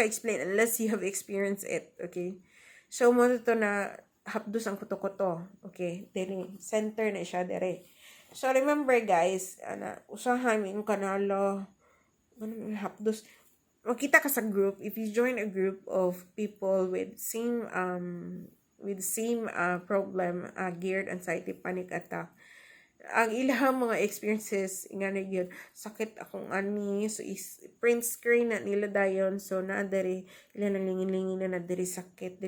explain unless you have experienced it, okay? So mo to na hapdos ang kuto-kuto. Okay, dere center na siya dere. So remember guys, usahan mi kanalo hapdos. Makita ka sa group if you join a group of people with same problem, GERD, anxiety, panic attack. Ang ilang mga experiences nga na yun, sakit akong ani, so is print screen na nila dayon, so na diri ilan nang lingin-lingin na diri sakit,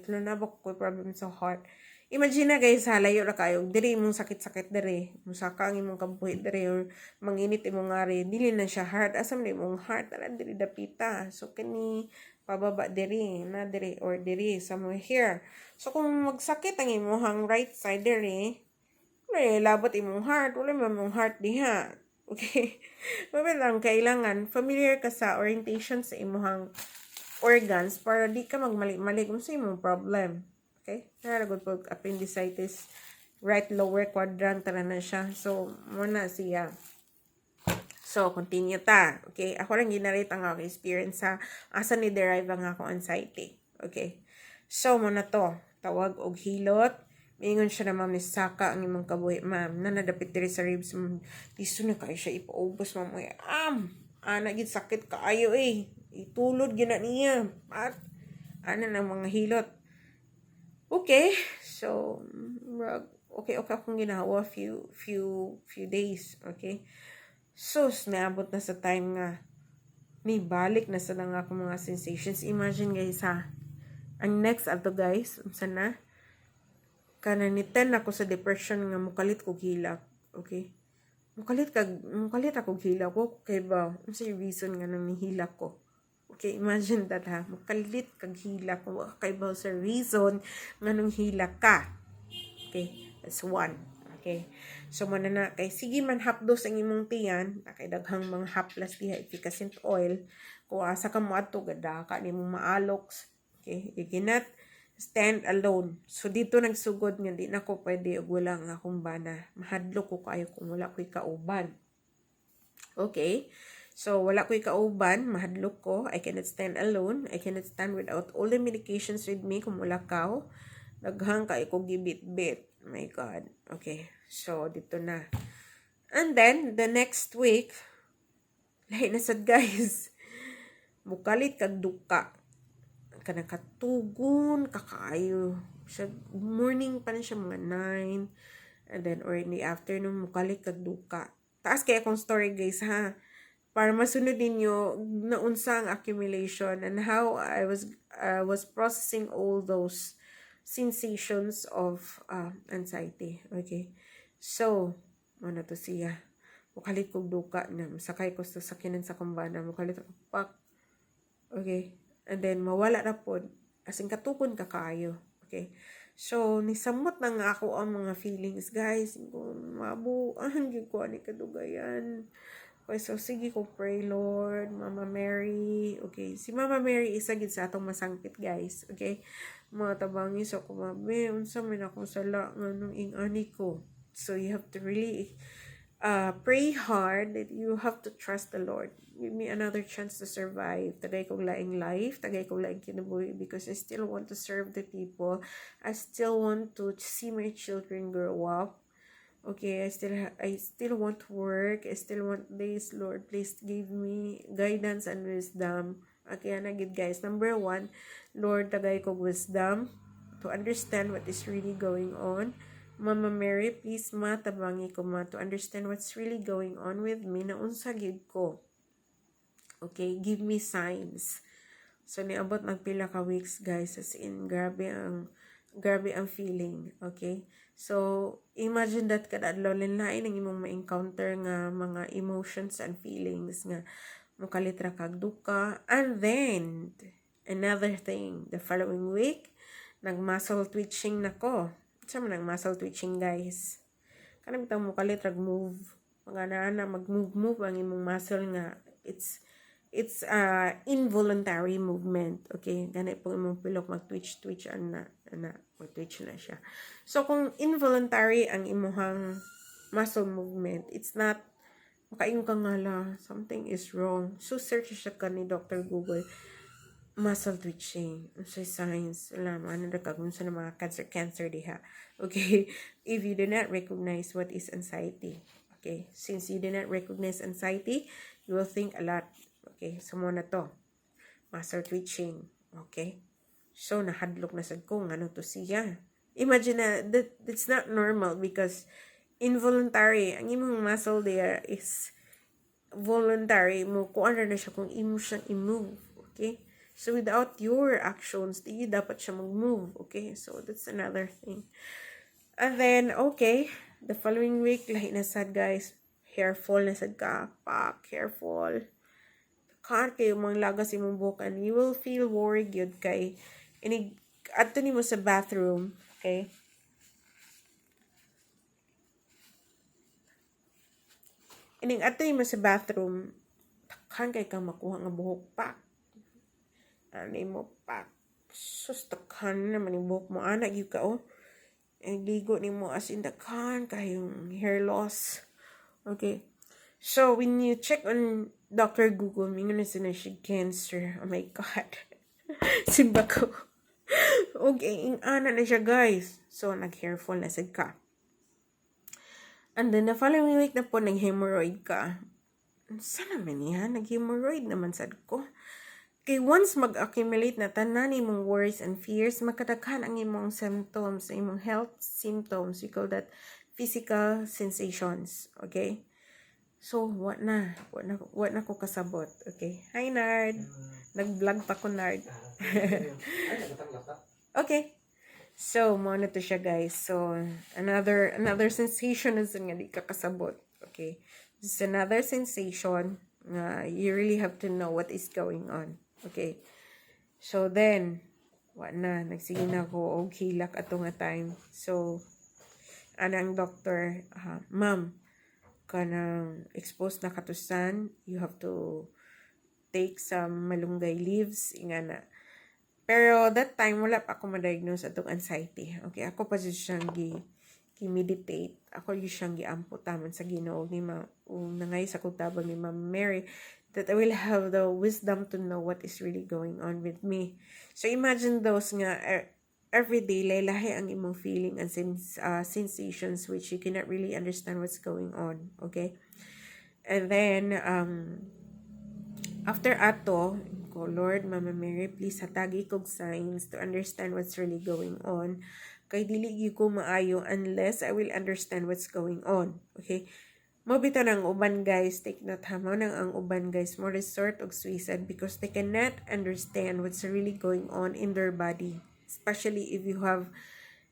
lo na ba ko problem sa heart. Imagine na guys, halayo ra kayo, diri imong sakit-sakit diri, musaka ang imong kabuhi diri or manginit imong ngari, dili na siya heart, asam na imong heart, ala diri dapita. So kini pababa diri, na diri or diri somewhere here. So kung magsakit ang imong right side diri, wala labot imong heart, wala man imong heart diha. Okay? Mabit lang kailangan familiar ka sa orientation sa imong organs para di ka magmali-mali kung sa imong problem. Okay? Naragot po appendicitis, right lower quadrant na siya. So, muna siya. So, continue ta. Okay? Ako lang ginarate ang ako experience sa asa ni derive ang ako anxiety. Okay? So, muna to. Tawag og hilot. Mingon siya na ma'am ni Saka ang imong kabuhi. Ma'am, nanadapit diri sa ribs. Tiso na kayo siya ipaubos ma'am. Nagit sakit kaayo eh. Itulod gina niya. At, ng mga hilot. Okay. So, okay akong ginawa few days. Okay. So, naabot na sa time nga may balik na sa nga akong mga sensations. Imagine guys ha. Ang next ato guys, unsa na? Kananitan ako sa depression nga mukalit ko hilak. Okay? Mukalit ako hilak ko kay ba unsa yung reason nga nang nihilak ko. Okay, imagine that ha. Mukalit kag hilak ko kay ba sa reason nga nang hilak ka. Okay? That's one. Okay? So man na kay sige man hapdos ang imong tiyan, kay daghang mga haplas diha efficacent oil. Kung asa ka mo adto gada ka nimo maalox. Okay? You cannot stand alone. So, dito nagsugod nga, di na ko pwede og wala nga akong bana. Mahadlo ko kayo kung wala ko'y kauban. Okay? So, wala ko'y kauban, mahadlo ko. I cannot stand alone. I cannot stand without all the medications with me kung wala ka. Daghang kayo ko gibit-bit. My God. Okay. So, dito na. And then, the next week, lahi na sad guys. Mukalit kag duka. Nakatugon kakaayo siya, morning pa na siya mga 9 and then or in the afternoon mukalik kag duka. Taas kaya akong story guys ha, para masunod ninyo na unsa ang accumulation and how I was processing all those sensations of anxiety. Okay, so ano to siya, mukalit kog duka na sakay ko sa sakyanan sa kumbana, mukalit ako pak. Okay. And then, mawala na po. Asing katukon ka kayo. Okay? So, nisamot na nga ako ang mga feelings, guys. Mabuan, yun ko ani kadugayan. Okay, so, sige ko pray, Lord. Mama Mary. Okay, si Mama Mary, isa gid sa atong masangpit, guys. Okay? Mga tabangi, so, kumabe, unsa man akong sala nga nung ingani ko. So, you have to really pray hard that you have to trust the Lord. Give me another chance to survive. Tagay kong laing life, tagay kong laing kinabuhi because I still want to serve the people. I still want to see my children grow up. Okay, I still want to work. I still want this. Lord, please give me guidance and wisdom. Okay, nagid guys. Number 1, Lord, tagay kong wisdom to understand what is really going on. Mama Mary, please tabangi ko to understand what's really going on with me na unsa gid ko. Okay, give me signs. So niabot magpila ka weeks guys, as in grabe ang feeling. Okay, so imagine that kada adlaw lain ang imong ma-encounter nga mga emotions and feelings nga mukalitra kag duka. And then another thing, the following week nag-muscle twitching nako. Sa man ang muscle twitching guys, kanang bitaw mo kalit move mga na mag-move ang imong muscle nga it's involuntary movement. Okay, gani po imong pilok mag-twitch ana twitch na siya. So kung involuntary ang imong muscle movement, it's not makaingon ka nga something is wrong. So search siya ka ni Dr. Google, muscle twitching, so signs, alam, ano na kung sa mga cancer diha. Okay, if you do not recognize what is anxiety, okay, since you do not recognize anxiety, you will think a lot. Okay, so muna to, muscle twitching. Okay, so nahadlok na sad ko ano to siya. Imagine na that's not normal because involuntary ang imong muscle there is voluntary mo kung ano na siya kung imo siyang i-move. Okay, So without your actions, di dapat siya mag-move. Okay, so that's another thing. And then, okay, the following week, lahi na sad guys. Hair fall na sad ka. Pak, hair fall. Kaan kayo mga lagas imong buhok and you will feel worried yun kay inig adto nimo sa bathroom. Okay? Ining adto nimo sa bathroom, takhan kay kang makuha nga buhok pak. Ano mo pak. Sus, takhan naman yung buhok mo. Anak yun ka, oh. Ligo ni mo as in takhan kayong hair loss. Okay. So, when you check on Dr. Google, mingon na siya cancer. Oh my God. Simba ko. Okay, ing ana na siya, guys. So, nag-hair fall na sad ka. And then, the following week na po, nag-hemorrhoid ka. Sana man yan? Nag-hemorrhoid naman sad ko. Kay once mag-accumulate na tanan imong worries and fears, makadaghan ang imong symptoms, imong health symptoms. We call that physical sensations. Okay? So, what na ko kasabot. Okay? Hi, Nard. Nag-vlog pa ko, Nard. Okay. So, mo na to siya, guys. So, another sensation is nga di ka kasabot. Okay? This is another sensation. You really have to know what is going on. Okay. So, then, nagsige na ko og hilak ato nga time. So, anang doctor, ma'am, kanang exposed na katusan, you have to take some malunggay leaves, ingana. Pero that time, wala pa ako ma-diagnose atong anxiety. Okay, ako pa siyang gi-meditate. Ako yung siyang gi-ampo taman sa Ginoo ni nangay sa kutabang ni Ma'am Mary, that I will have the wisdom to know what is really going on with me. So imagine those nga, every day, lahi ang imong feeling and sensations which you cannot really understand what's going on. Okay? And then, after ato, ko, Lord, Mama Mary, please hatagi kog signs to understand what's really going on. Kay dili ko maayo unless I will understand what's going on. Okay? Mabito ng uban guys, take note ha, nang ang uban guys, mo resort og suicide because they cannot understand what's really going on in their body. Especially if you have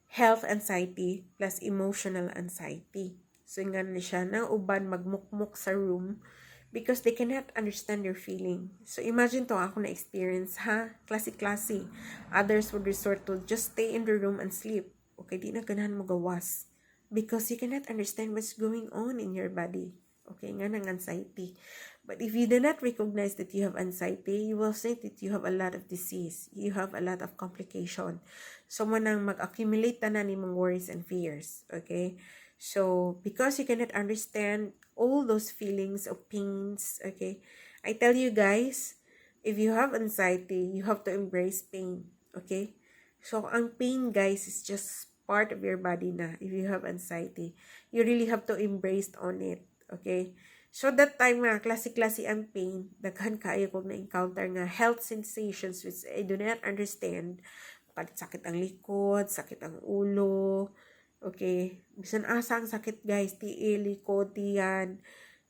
health anxiety plus emotional anxiety. So nga na siya, nang uban magmukmuk sa room because they cannot understand your feeling. So imagine to ako na experience ha, klase-klase. Others would resort to just stay in the room and sleep. Okay, di na ganahan mo gawas. Because you cannot understand what's going on in your body. Okay, nga ng anxiety. But if you do not recognize that you have anxiety, you will think that you have a lot of disease. You have a lot of complication. So, manang mag-accumulate na nimong worries and fears. Okay? So, because you cannot understand all those feelings of pains, okay? I tell you guys, if you have anxiety, you have to embrace pain. Okay? So, ang pain, guys, is just part of your body na. If you have anxiety, you really have to embrace on it. Okay? So, that time nga, klase-klase ang pain, daghan kaayo kong na-encounter nga health sensations which I do not understand. Sakit ang likod, sakit ang ulo, okay? Bisan asa ang sakit, guys, tiil, likod, tiyan.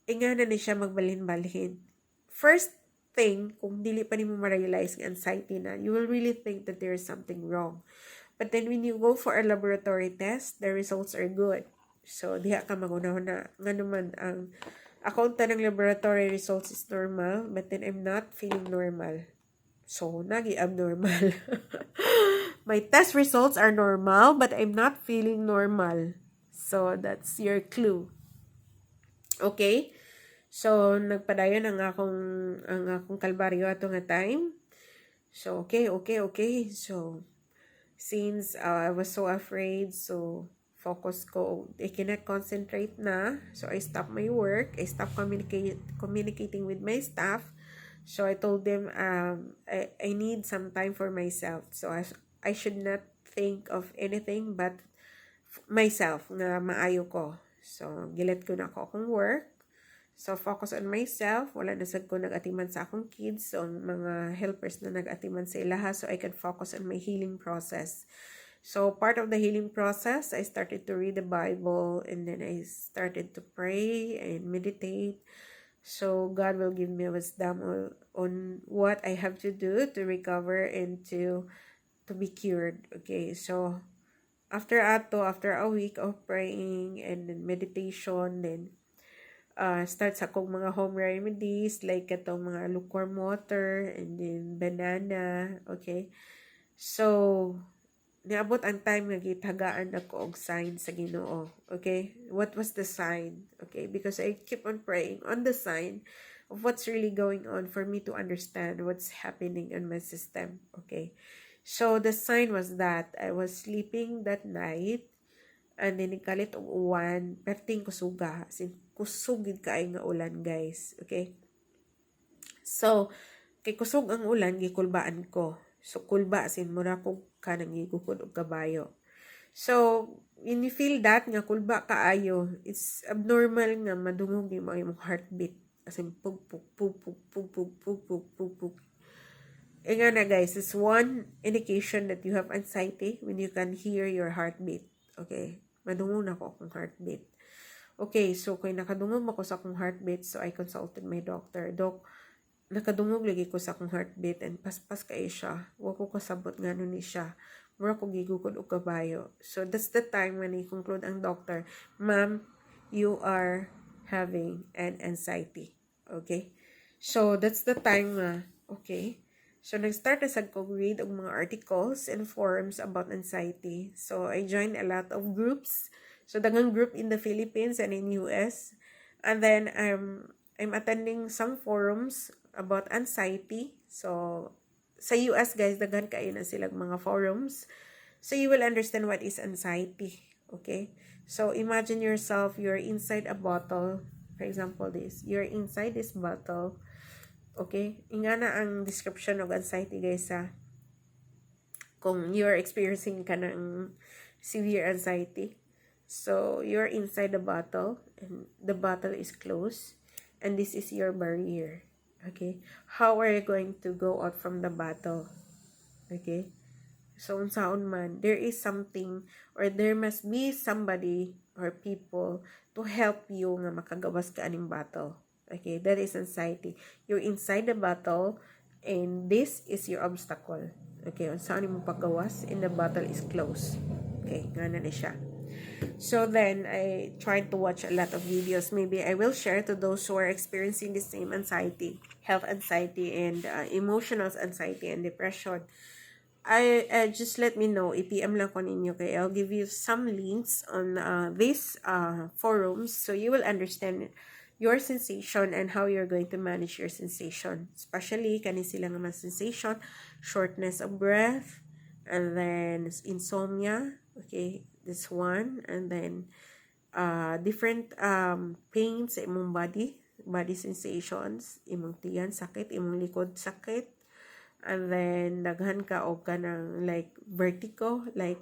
Nga na siya magbalhin-balhin. First thing, kung dili pa nimo ma-realize ng anxiety na, you will really think that there is something wrong. But then when you go for a laboratory test, the results are good. So, diha ka magunaw na. Nga naman, ang akaunta ng laboratory results is normal, but then I'm not feeling normal. So, nagi-abnormal. My test results are normal, but I'm not feeling normal. So, that's your clue. Okay? So, nagpadayon ang akong kalbaryo ato nga time. So, okay. So, since I was so afraid, so focus ko, I cannot concentrate na. So I stopped my work. I stopped communicating with my staff. So I told them I need some time for myself. So I should not think of anything but myself na maayo ko. So gilet ko na ako akong work. So, focus on myself. Wala na sad ko nag-atiman sa akong kids. So, mga helpers na nag-atiman sa ilaha. So, I can focus on my healing process. So, part of the healing process, I started to read the Bible. And then, I started to pray and meditate. So God will give me wisdom on what I have to do to recover and to be cured. Okay, so after a week of praying and then meditation, then start sa akong mga home remedies like itong mga lukewarm water and then banana. Okay, so niabot ang time nga gitagaan ako og sign sa Ginoo. Okay? What was the sign? Okay? Because I keep on praying on the sign of what's really going on for me to understand what's happening in my system. Okay? So the sign was that I was sleeping that night and then nikalit og uwan, perting kusuga. As in, kusugid kaay nga ulan, guys. Okay? So, kay kusog ang ulan, gikulbaan ko. So, kulba, as in, mura ko ka nang gigukod og kabayo. So, when you feel that nga kulba kaayo, it's abnormal nga madungog yung mga heartbeat. As in, pug, pug, pug, pug, pug, pug, pug, pug, pug, pug. E nga na guys, it's one indication that you have anxiety when you can hear your heartbeat. Okay? Madungog na ko akong heartbeat. Okay, so kay nakadungog ako sa akong heartbeat, so I consulted my doctor. Doc, nakadungog lagi ko sa akong heartbeat and paspas kay siya. Wa ko kasabot ngano ni siya. Mura ko gigugod og kabayo. So that's the time when I conclude ang doctor, ma'am, you are having an anxiety. Okay? So that's the time okay. So nag-start na sad ko read og mga articles and forums about anxiety. So I joined a lot of groups. So daghang group in the Philippines and in US. And then I'm attending some forums about anxiety. So, sa US, guys, daghan kayo na silang mga forums. So, you will understand what is anxiety. Okay? So, imagine yourself, you're inside a bottle. For example, this. You're inside this bottle. Okay? Inga na ang description of anxiety, guys, kung you're experiencing ka ng severe anxiety. So, you're inside the bottle and the bottle is closed. And this is your barrier. Okay? How are you going to go out from the battle? Okay? So, unsaon man, there is something or there must be somebody or people to help you nga makagawas ka aning battle. Okay? That is anxiety. You're inside the battle and this is your obstacle. Okay? Unsaon mo pagawas and the battle is closed. Okay? Nga na siya. So then I tried to watch a lot of videos. Maybe I will share to those who are experiencing the same anxiety, health anxiety, and emotional anxiety and depression. I just let me know. I-PM lang ko ninyo kay I'll give you some links on these forums so you will understand your sensation and how you're going to manage your sensation. Especially kani sila nga sensation, shortness of breath, and then insomnia. Okay, this one, and then different pains sa imong body sensations, imong tiyan sakit, imong likod sakit, and then daghan ka og kanang like vertigo, like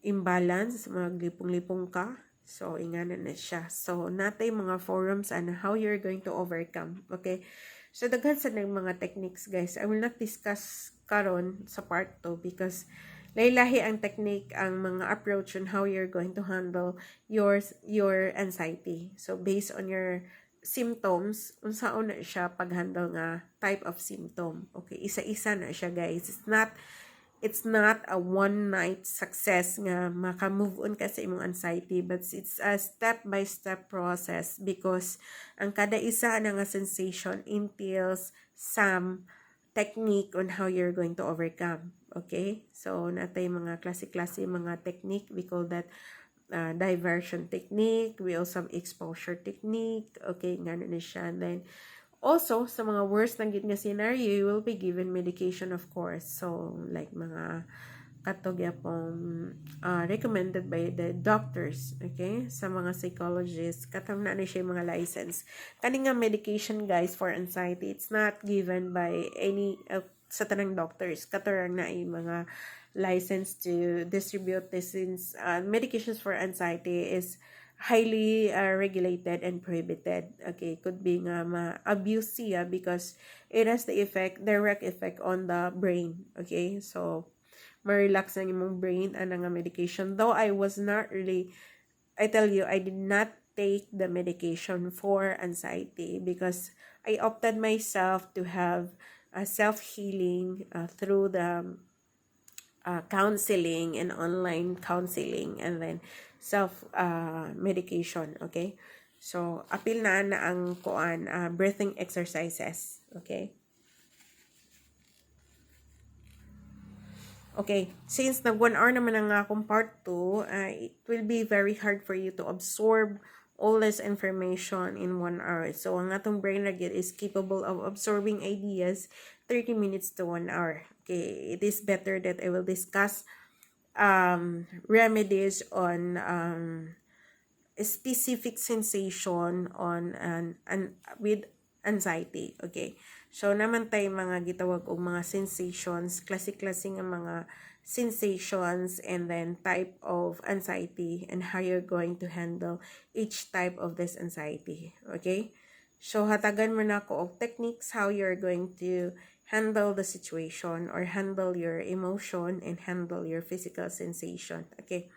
imbalance, maglipong-lipong ka. So ingana na siya. So natay mga forums and how you're going to overcome. Okay, so daghan sa mga techniques, guys. I will not discuss karon sa part 2 because lahi-lahi ang technique, ang mga approach on how you're going to handle your anxiety. So, based on your symptoms, unsaon na siya pag-handle nga type of symptom. Okay, isa-isa na siya, guys. It's not a one-night success nga maka-move on ka sa imong anxiety, but it's a step-by-step process because ang kada isa na nga sensation entails some technique on how you're going to overcome. Okay? So, natay mga klase-klase mga technique. We call that diversion technique. We also have exposure technique. Okay, nga na siya. Then, also, sa mga worst na nga scenario, you will be given medication, of course. So, like mga katog yapong recommended by the doctors, okay? Sa mga psychologists, katam na siya mga license. Kani nga medication, guys, for anxiety, it's not given by any sa tanang doctors. Katarang na mga license to distribute this since medications for anxiety is highly regulated and prohibited. Okay, could be nga ma-abuse siya because it has the direct effect on the brain. Okay, so ma-relax ang imong brain ang nga medication. Though I was not really, I tell you, I did not take the medication for anxiety, because I opted myself to have a self-healing through the counseling and online counseling, and then self medication. Okay, so apil na ang kuan breathing exercises. Okay. Okay, since nag 1 hour naman ang akong part 2, it will be very hard for you to absorb all this information in 1 hour. So, ang atong brain again is capable of absorbing ideas 30 minutes to 1 hour. Okay, it is better that I will discuss remedies on a specific sensation on with anxiety. Okay, so naman tayo mga gitawag og mga sensations, klase-klase nga mga sensations, and then type of anxiety and how you're going to handle each type of this anxiety. Okay, so hatagan mo na ako og techniques how you're going to handle the situation or handle your emotion and handle your physical sensation. Okay,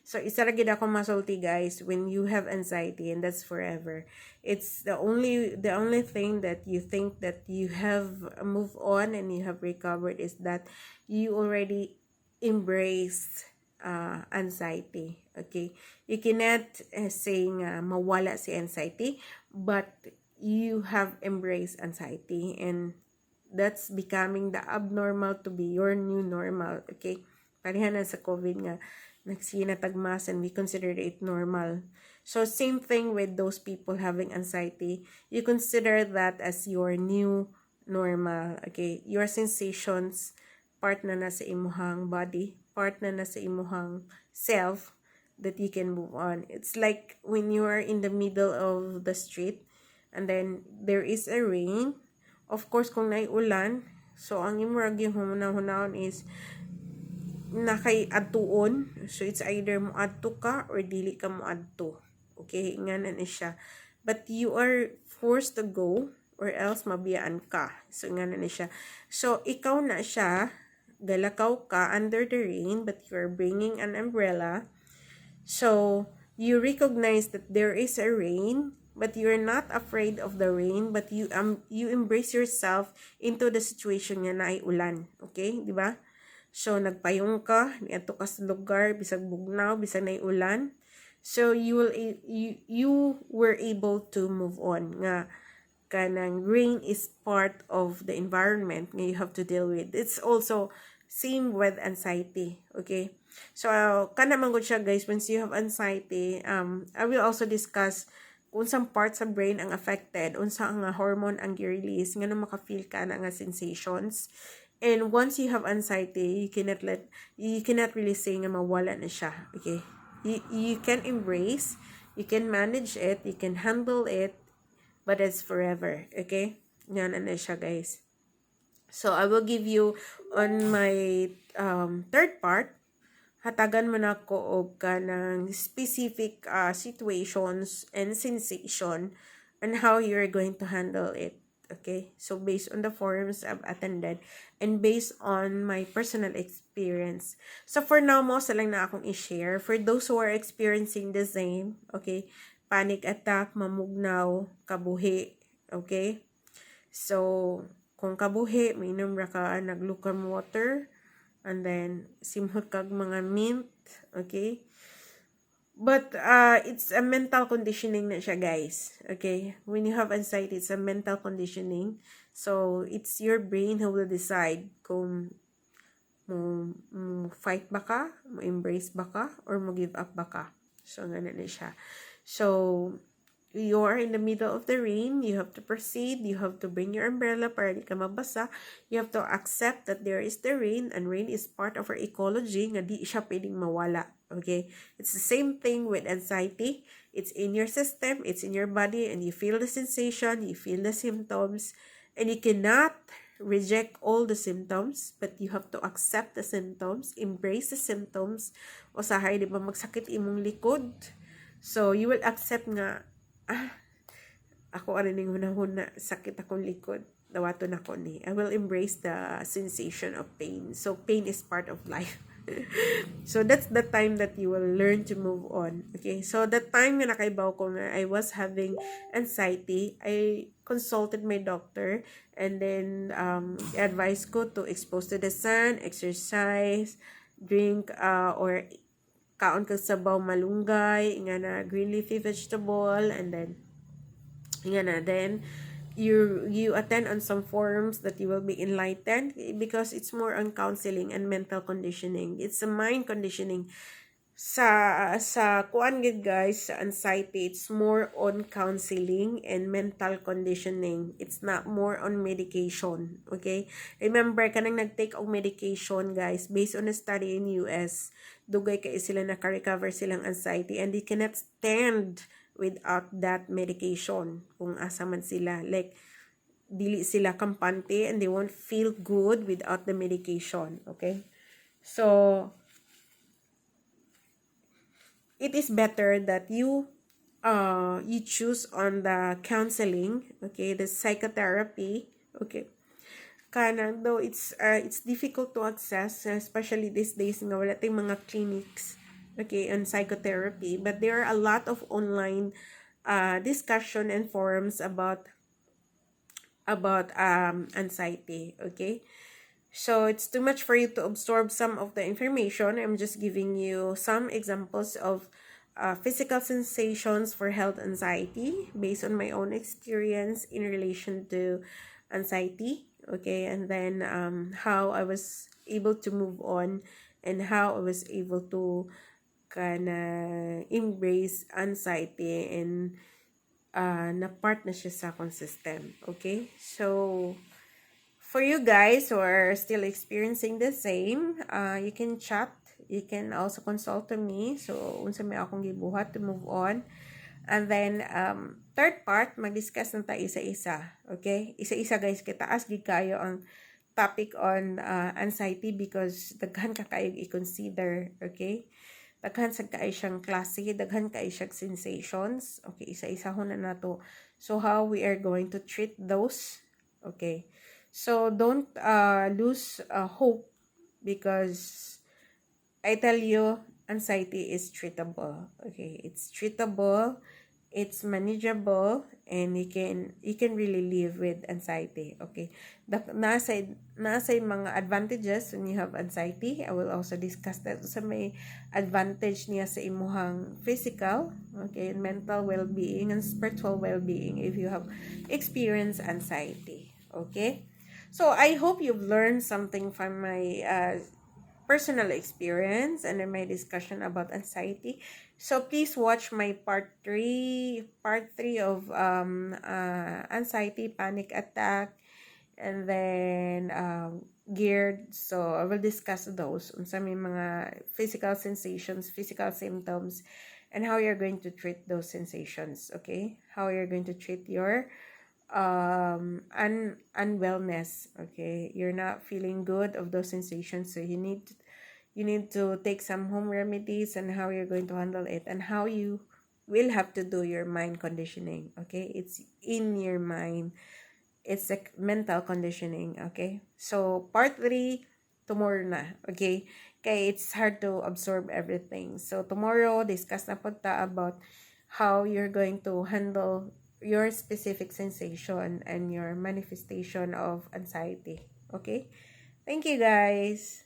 so isa ra gid ako masulti guys, when you have anxiety, and that's forever, it's the only thing that you think that you have moved on and you have recovered is that you already embrace anxiety. Okay, you cannot say nga mawala si anxiety, but you have embraced anxiety, and that's becoming the abnormal to be your new normal. Okay, pareha na sa COVID nga nagsinatagmas, and we consider it normal. So same thing with those people having anxiety, you consider that as your new normal. Okay, your sensations part na sa imuhang body, part na sa imuhang self, that you can move on. It's like when you are in the middle of the street and then there is a rain. Of course, kung naiulan, so ang imurag yung hunahunahon is nakay adtuon. So it's either mo adto ka or dili ka mo adto. Okay, nganan siya. But you are forced to go or else mabiyaan ka. So nganan siya. So ikaw na siya, galakaw ka under the rain, but you are bringing an umbrella. So you recognize that there is a rain, but you're not afraid of the rain, but you embrace yourself into the situation nga na ay ulan. Okay, di ba? So nagpayong ka, niadto ka sa lugar bisag bugnaw, bisag nay ulan. So you were able to move on nga kanang rain is part of the environment nga you have to deal with. It's also same with anxiety. Okay, so kana man gud siya guys, once you have anxiety, I will also discuss unsang part sa brain ang affected, unsa ang hormone ang gi-release nga maka-feel ka na nga sensations. And once you have anxiety, you cannot really say nga mawala na siya. Okay, you can embrace, you can manage it, you can handle it, but it's forever. Okay, yan na siya guys. So I will give you on my third part, hatagan mo na ko og kanang specific situations and sensation and how you're going to handle it. Okay, so based on the forums I've attended and based on my personal experience. So for now, mo sa lang na akong i-share for those who are experiencing the same. Okay, panic attack, mamugnaw, kabuhi. Okay, so kung kabuhi, mainom ra ka nag lukewarm water, and then simhot kag mga mint. Okay, but it's a mental conditioning na siya guys. Okay, when you have anxiety, it's a mental conditioning. So it's your brain who will decide kung mo fight ba ka, mo embrace ba ka, or mo give up ba ka. So ganun na siya. So you are in the middle of the rain, you have to proceed, you have to bring your umbrella para di ka mabasa, you have to accept that there is the rain, and rain is part of our ecology, nga di siya pwedeng mawala. Okay, it's the same thing with anxiety. It's in your system, it's in your body, and you feel the sensation, you feel the symptoms, and you cannot reject all the symptoms, but you have to accept the symptoms, embrace the symptoms. Usahay, di ba magsakit imong likod, so you will accept nga, ako arining hunahuna, sakit akong likod, dawaton ako ni. I will embrace the sensation of pain. So pain is part of life. So that's the time that you will learn to move on. Okay, so the time nga nakaibaw ko nga I was having anxiety, I consulted my doctor, and then advice ko to expose to the sun, exercise, drink or kaon ka sabaw malunggay, nga na green leafy vegetable, and then nga na then you attend on some forums that you will be enlightened, because it's more on counseling and mental conditioning. It's a mind conditioning. Sa kuan gid guys, sa anxiety, it's more on counseling and mental conditioning. It's not more on medication. Okay, remember kanang nagtake og medication guys, based on a study in US, dugay kay sila naka-recover silang anxiety, and they cannot stand without that medication kung asa man sila, like dili sila kampante, and they won't feel good without the medication. Okay, so it is better that you choose on the counseling, okay, the psychotherapy. Okay, kanang though it's difficult to access, especially these days nga wala tayong mga clinics, okay, on psychotherapy, but there are a lot of online discussion and forums about anxiety. Okay, so it's too much for you to absorb some of the information. I'm just giving you some examples of physical sensations for health anxiety based on my own experience in relation to anxiety. Okay, and then how I was able to move on, and how I was able to kinda embrace anxiety, and na part na siya sa akong system. Okay, so for you guys who are still experiencing the same, you can chat, you can also consult to me, so unsa may akong gibuhat to move on. And then third part, mag-discuss na tayo isa-isa. Okay, isa-isa guys, kita as gid kayo ang topic on anxiety, because daghan ka kayo i-consider. Okay, daghan sa kayo siyang klase, daghan kayo siyang sensations. Okay, isa-isa ho na nato, so how we are going to treat those. Okay, so don't lose hope, because I tell you, anxiety is treatable. Okay, it's treatable, it's manageable, and you can really live with anxiety. Okay, nasa mga advantages when you have anxiety. I will also discuss that sa may advantage niya sa imuhang physical, okay, and mental well-being and spiritual well-being if you have experienced anxiety. Okay, so I hope you've learned something from my personal experience and my discussion about anxiety. So please watch my part 3 of anxiety, panic attack, and then geared. So I will discuss those unsa may mga physical sensations, physical symptoms, and how you're going to treat those sensations. Okay, how you're going to treat your unwellness. Okay, you're not feeling good of those sensations, so you need to take some home remedies, and how you're going to handle it, and how you will have to do your mind conditioning. Okay, it's in your mind, it's like mental conditioning. Okay, so part 3 tomorrow na. Okay, kay it's hard to absorb everything, so tomorrow discuss na po ta about how you're going to handle your specific sensation and your manifestation of anxiety. Okay, thank you guys.